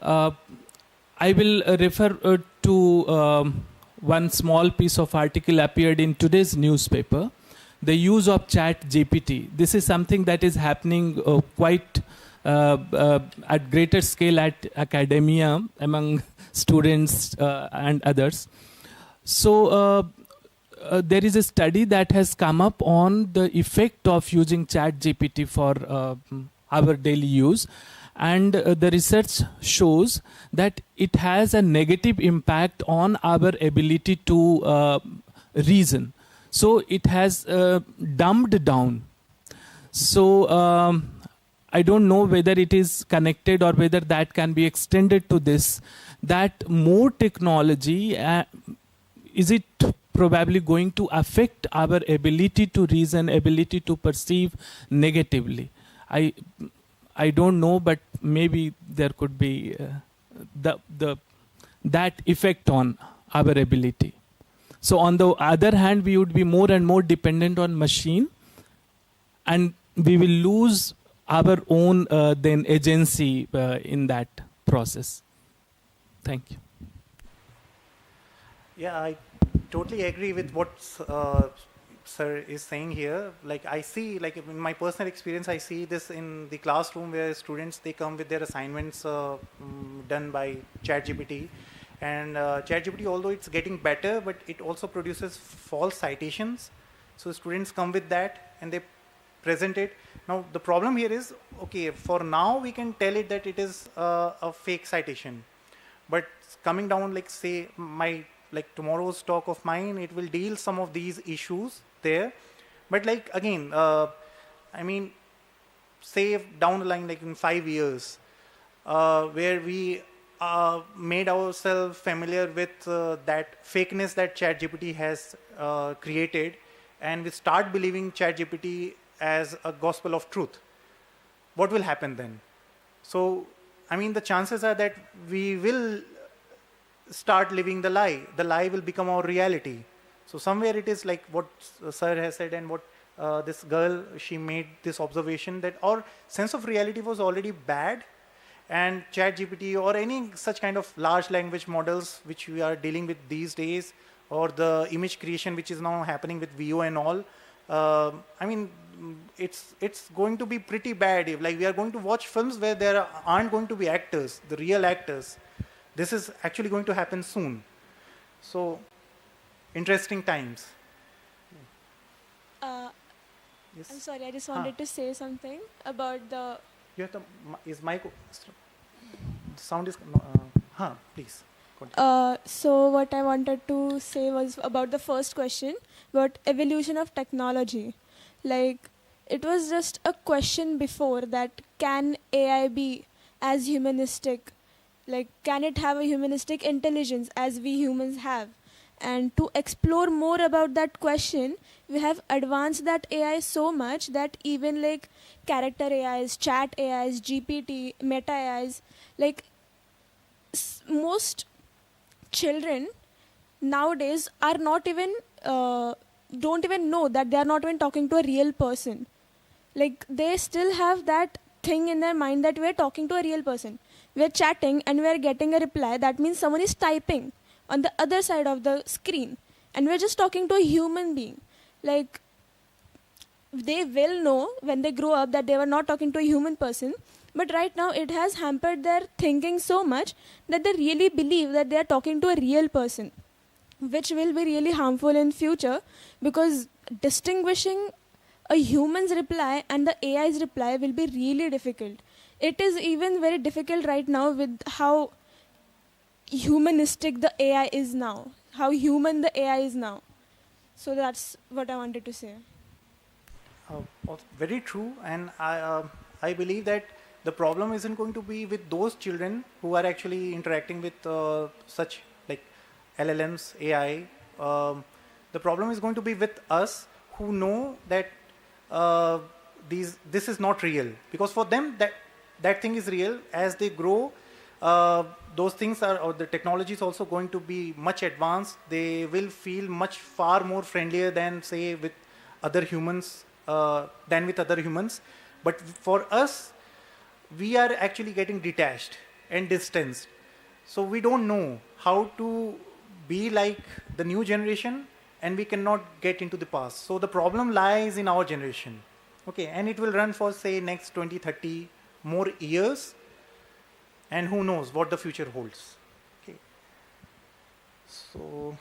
I will refer to one small piece of article appeared in today's newspaper, the use of chat GPT. This is something that is happening quite at greater scale at academia among students and others. So there is a study that has come up on the effect of using chat GPT for our daily use. And the research shows that it has a negative impact on our ability to reason. So it has dumbed down. So I don't know whether it is connected or whether that can be extended to this, that more technology, is it probably going to affect our ability to reason, ability to perceive negatively? I don't know, but maybe there could be that effect on our ability. So on the other hand, we would be more and more dependent on machine, and we will lose our own then agency in that process. Thank you. Yeah, I totally agree with what sir is saying here. Like I see, like in my personal experience, I see this in the classroom where students, they come with their assignments done by ChatGPT, and ChatGPT, although it's getting better, but it also produces false citations. So students come with that and they present it. Now the problem here is, okay, for now we can tell it that it is a fake citation, but coming down, like say tomorrow's talk of mine, it will deal some of these issues there. But like again, I mean, say down the line, like in 5 years, where we made ourselves familiar with that fakeness that ChatGPT has created, and we start believing ChatGPT as a gospel of truth, what will happen then? So, I mean, the chances are that we will start living the lie. The lie will become our reality. So somewhere it is like what sir has said, and what this girl, she made this observation that our sense of reality was already bad, and ChatGPT or any such kind of large language models which we are dealing with these days, or the image creation which is now happening with VO and all, I mean, it's going to be pretty bad. If, like, we are going to watch films where there aren't going to be actors, the real actors. This is actually going to happen soon. So, interesting times. Yes. I'm sorry, I just wanted to say something about the... You have to, is mic, the sound is, please. So what I wanted to say was about the first question, about evolution of technology. Like, it was just a question before that, can AI be as humanistic? Like, can it have a humanistic intelligence as we humans have? And to explore more about that question, we have advanced that AI so much that even like character AIs, chat AIs, GPT, meta AIs, like most children nowadays are not even don't even know that they are not even talking to a real person. Like they still have that thing in their mind that we're talking to a real person. We're chatting and we're getting a reply. That means someone is typing on the other side of the screen, and we're just talking to a human being. Like they will know when they grow up that they were not talking to a human person, but right now it has hampered their thinking so much that they really believe that they are talking to a real person, which will be really harmful in future, because distinguishing a human's reply and the AI's reply will be really difficult. It is even very difficult right now with how humanistic the AI is now, how human the AI is now. So that's what I wanted to say. Very true, and I believe that the problem isn't going to be with those children who are actually interacting with such like LLMs, AI. The problem is going to be with us who know that this is not real, because for them that thing is real. As they grow, those things are, or the technology is also going to be much advanced. They will feel much far more friendlier than say with other humans, But for us, we are actually getting detached and distanced. So we don't know how to be like the new generation, and we cannot get into the past. So the problem lies in our generation. Okay, and it will run for say next 20, 30 more years, and who knows what the future holds. Okay. So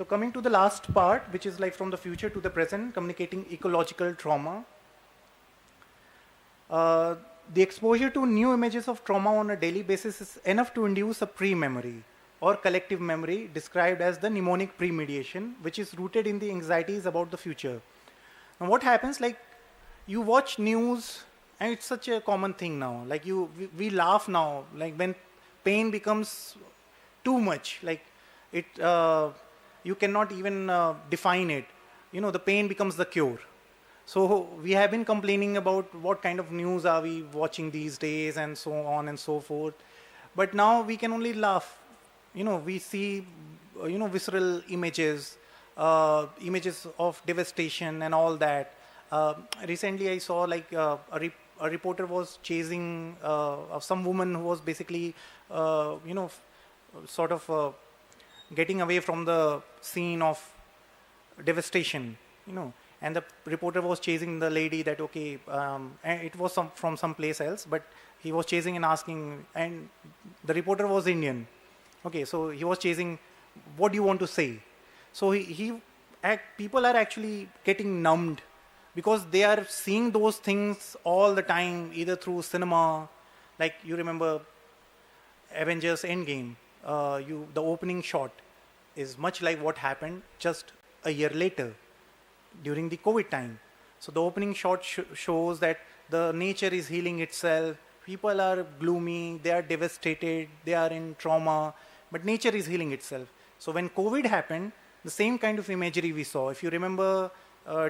coming to the last part, which is like from the future to the present, communicating ecological trauma. The exposure to new images of trauma on a daily basis is enough to induce a pre-memory or collective memory described as the mnemonic premediation, which is rooted in the anxieties about the future. Now what happens, like you watch news, and it's such a common thing now, like we laugh now, like when pain becomes too much, like it, you cannot even define it. The pain becomes the cure. So we have been complaining about what kind of news are we watching these days and so on and so forth. But now we can only laugh. We see, visceral images, images of devastation and all that. Recently I saw like a reporter was chasing some woman who was basically, sort of getting away from the scene of devastation, and the reporter was chasing the lady that, okay, and it was from some place else, but he was chasing and asking, and the reporter was Indian. Okay, so he was chasing, what do you want to say? So people are actually getting numbed because they are seeing those things all the time, either through cinema, like you remember Avengers Endgame, the opening shot is much like what happened just a year later during the COVID time. So the opening shot shows that the nature is healing itself. People are gloomy, they are devastated, they are in trauma, but nature is healing itself. So when COVID happened, the same kind of imagery we saw. If you remember,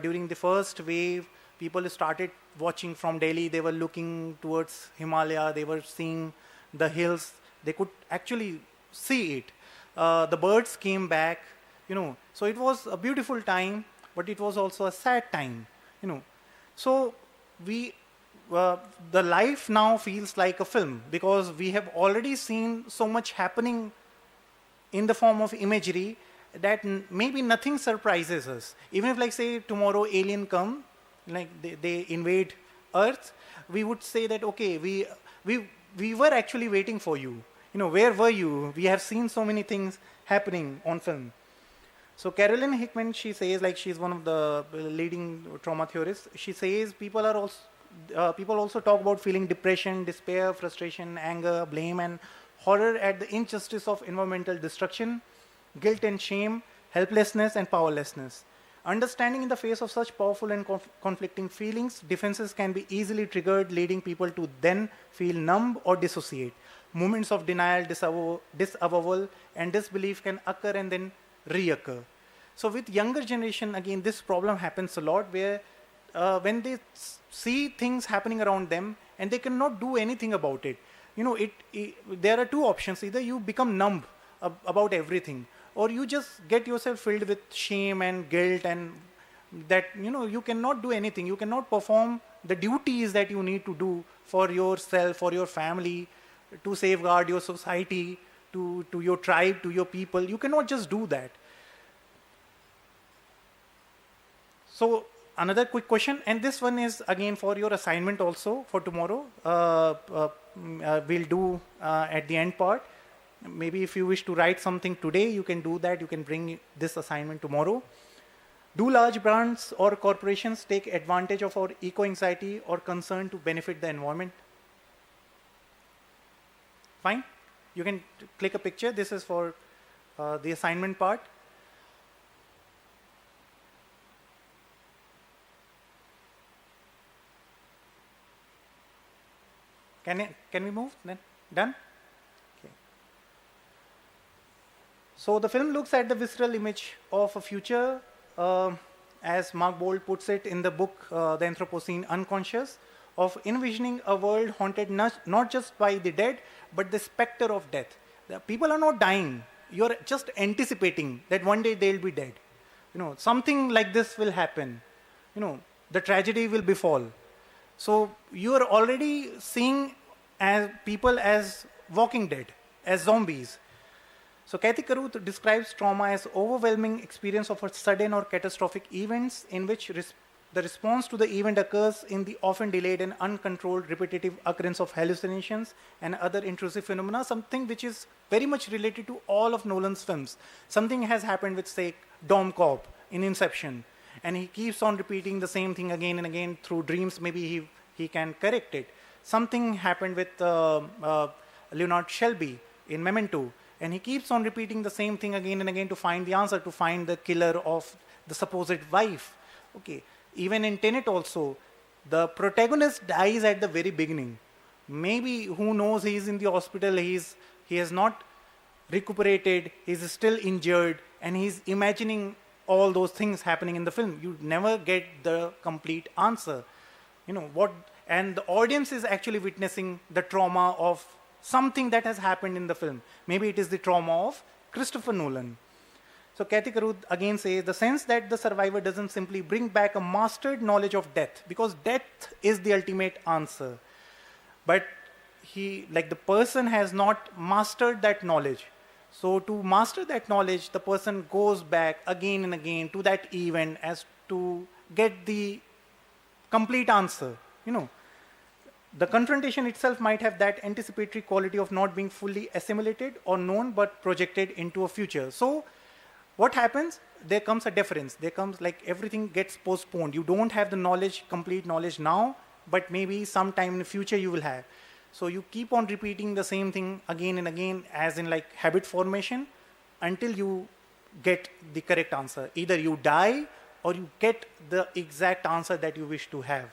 during the first wave, people started watching from Delhi, they were looking towards Himalaya, they were seeing the hills, they could actually see it. The birds came back, so it was a beautiful time, but it was also a sad time, So the life now feels like a film, because we have already seen so much happening in the form of imagery that maybe nothing surprises us. Even if, like, say, tomorrow alien come, like they invade Earth, we would say that, okay, we were actually waiting for you. Where were you? We have seen so many things happening on film. So Carolyn Hickman, she says, like she's one of the leading trauma theorists, she says people also talk about feeling depression, despair, frustration, anger, blame, and horror at the injustice of environmental destruction, guilt and shame, helplessness and powerlessness. Understanding in the face of such powerful and conflicting feelings, defenses can be easily triggered, leading people to then feel numb or dissociate. Moments of denial, disavowal, and disbelief can occur and then reoccur. So with younger generation, again, this problem happens a lot, where when they see things happening around them and they cannot do anything about it, there are two options. Either you become numb, about everything, or you just get yourself filled with shame and guilt, and that you cannot do anything, you cannot perform the duties that you need to do for yourself, for your family, to safeguard your society, to your tribe, to your people. You cannot just do that. So another quick question, and this one is again for your assignment also for tomorrow. We'll do at the end part. Maybe if you wish to write something today, you can do that. You can bring this assignment tomorrow. Do large brands or corporations take advantage of our eco-anxiety or concern to benefit the environment? Fine. You can click a picture. This is for the assignment part. Can we move then? Done? Okay. So the film looks at the visceral image of a future, as Mark Bold puts it in the book, The Anthropocene Unconscious, of envisioning a world haunted not just by the dead, but the specter of death. The people are not dying. You're just anticipating that one day they'll be dead. Something like this will happen. The tragedy will befall. So you are already seeing as people as walking dead, as zombies. So Kathy Caruth describes trauma as overwhelming experience of a sudden or catastrophic events in which the response to the event occurs in the often delayed and uncontrolled repetitive occurrence of hallucinations and other intrusive phenomena, something which is very much related to all of Nolan's films. Something has happened with, say, Dom Cobb in Inception, and he keeps on repeating the same thing again and again through dreams. Maybe he can correct it. Something happened with Leonard Shelby in Memento, and he keeps on repeating the same thing again and again to find the answer, to find the killer of the supposed wife. Okay. Even in Tenet also, the protagonist dies at the very beginning. Maybe, who knows, he's in the hospital, he has not recuperated, he's still injured, and he's imagining all those things happening in the film. You never get the complete answer. And the audience is actually witnessing the trauma of something that has happened in the film. Maybe it is the trauma of Christopher Nolan. So Kathy Caruth again says, the sense that the survivor doesn't simply bring back a mastered knowledge of death, because death is the ultimate answer. But the person has not mastered that knowledge. So to master that knowledge, the person goes back again and again to that event as to get the complete answer. The confrontation itself might have that anticipatory quality of not being fully assimilated or known, but projected into a future. So what happens? There comes a deference. There comes, everything gets postponed. You don't have the knowledge, complete knowledge now, but maybe sometime in the future you will have. So you keep on repeating the same thing again and again, as in habit formation, until you get the correct answer. Either you die or you get the exact answer that you wish to have.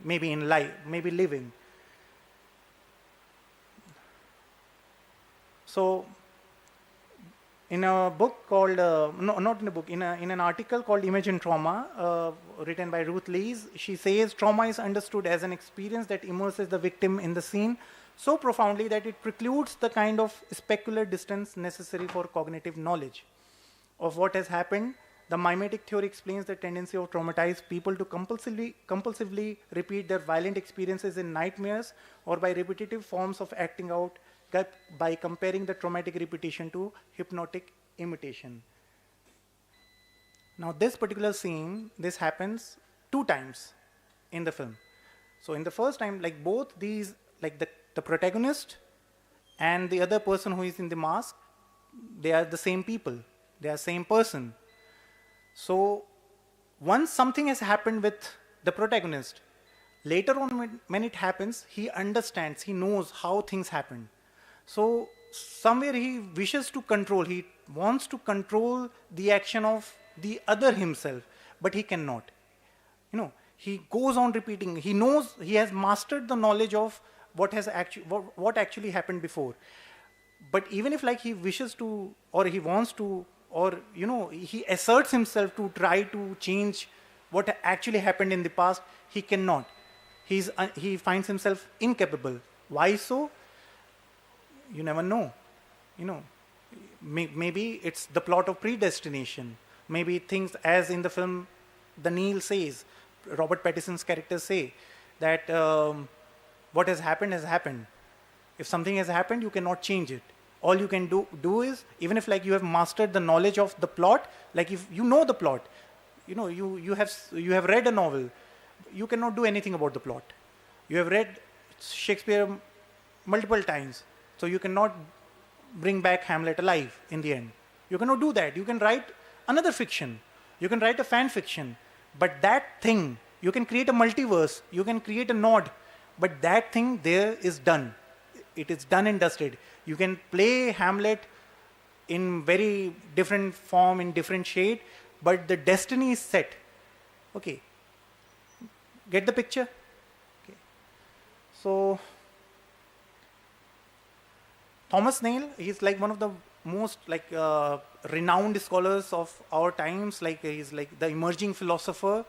Maybe in life, maybe living. So in a book called, not in a book, in an article called Image and Trauma, written by Ruth Lees, she says trauma is understood as an experience that immerses the victim in the scene so profoundly that it precludes the kind of specular distance necessary for cognitive knowledge of what has happened. The mimetic theory explains the tendency of traumatized people to compulsively repeat their violent experiences in nightmares, or by repetitive forms of acting out, by comparing the traumatic repetition to hypnotic imitation. Now this particular scene, this happens 2 times in the film. So in the first time, both these, the protagonist and the other person who is in the mask, they are the same people, they are same person. So once something has happened with the protagonist, later on when it happens, he understands, he knows how things happen. So somewhere he wishes to control, he wants to control the action of the other himself, but he cannot. He goes on repeating, he knows, he has mastered the knowledge of what actually happened before. But even if he wishes to, or he wants to, or he asserts himself to try to change what actually happened in the past, he cannot. He finds himself incapable. Why so? You never know. Maybe it's the plot of predestination. Maybe things, as in the film, the Neil says, Robert Pattinson's characters say, that what has happened has happened. If something has happened, you cannot change it. All you can do is, even if like you have mastered the knowledge of the plot, like if you know the plot, you have read a novel, you cannot do anything about the plot. You have read Shakespeare multiple times, so you cannot bring back Hamlet alive in the end. You cannot do that. You can write another fiction. You can write a fan fiction. But that thing, you can create a multiverse. You can create a nod. But that thing there is done. It is done and dusted. You can play Hamlet in very different form, in different shade, but the destiny is set. Okay. Get the picture? Okay. So, Thomas Nail, he's like one of the most renowned scholars of our times. Like he's like the emerging philosopher.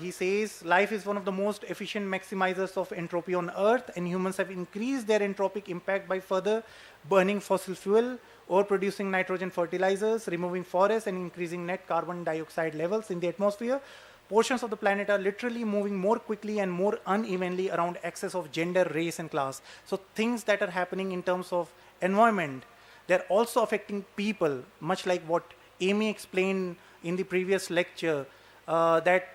He says life is one of the most efficient maximizers of entropy on Earth, and humans have increased their entropic impact by further burning fossil fuel or producing nitrogen fertilizers, removing forests, and increasing net carbon dioxide levels in the atmosphere. Portions of the planet are literally moving more quickly and more unevenly around axes of gender, race, and class. So things that are happening in terms of environment, they're also affecting people, much like what Amy explained in the previous lecture, that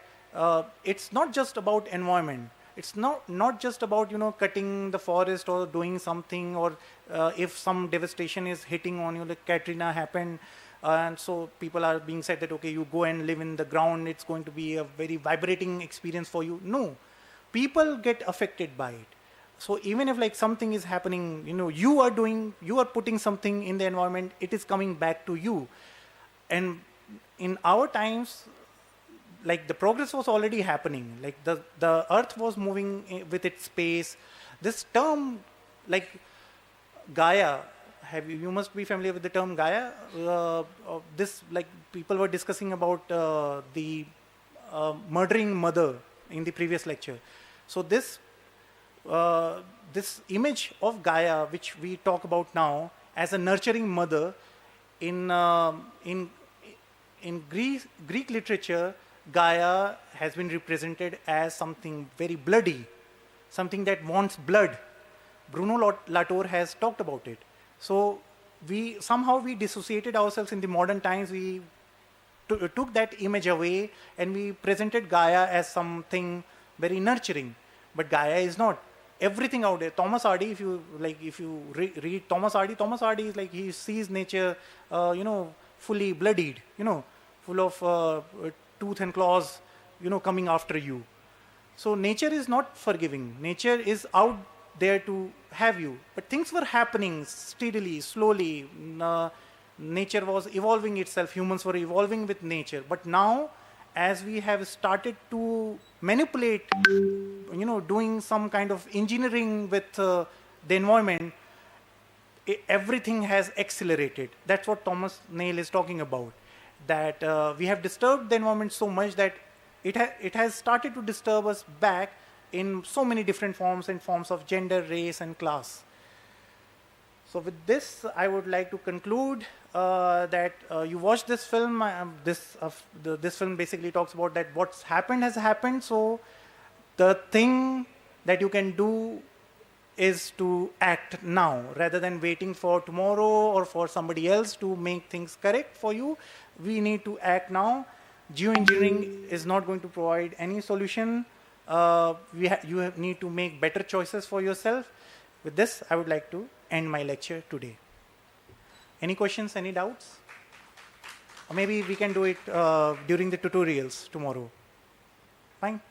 it's not just about environment. It's not just about cutting the forest or doing something, or if some devastation is hitting on you, like Katrina happened, and so people are being said that, okay, you go and live in the ground, it's going to be a very vibrating experience for you. No, people get affected by it. So even if like something is happening, you are putting something in the environment, it is coming back to you. And in our times, like the progress was already happening. Like the earth was moving with its space. This term, like Gaia, you must be familiar with the term Gaia. This, like, people were discussing about the murdering mother in the previous lecture. So this image of Gaia, which we talk about now as a nurturing mother, in Greek literature, Gaia has been represented as something very bloody, something that wants blood. Bruno Latour has talked about it. So we dissociated ourselves in the modern times. We took that image away and we presented Gaia as something very nurturing. But Gaia is not. Everything out there. Thomas Hardy, if you read Thomas Hardy is like, he sees nature, fully bloodied, full of tooth and claws, coming after you. So nature is not forgiving. Nature is out there to have you. But things were happening steadily, slowly. Nature was evolving itself. Humans were evolving with nature. But now, as we have started to manipulate, doing some kind of engineering with the environment, everything has accelerated. That's what Thomas Nail is talking about. That we have disturbed the environment so much that it has started to disturb us back in so many different forms, and forms of gender, race, and class. So with this, I would like to conclude that you watch this film. This film basically talks about that what's happened has happened. So the thing that you can do is to act now, rather than waiting for tomorrow or for somebody else to make things correct for you. We need to act now. Geoengineering is not going to provide any solution. You need to make better choices for yourself. With this, I would like to end my lecture today. Any questions, any doubts? Or maybe we can do it during the tutorials tomorrow. Fine.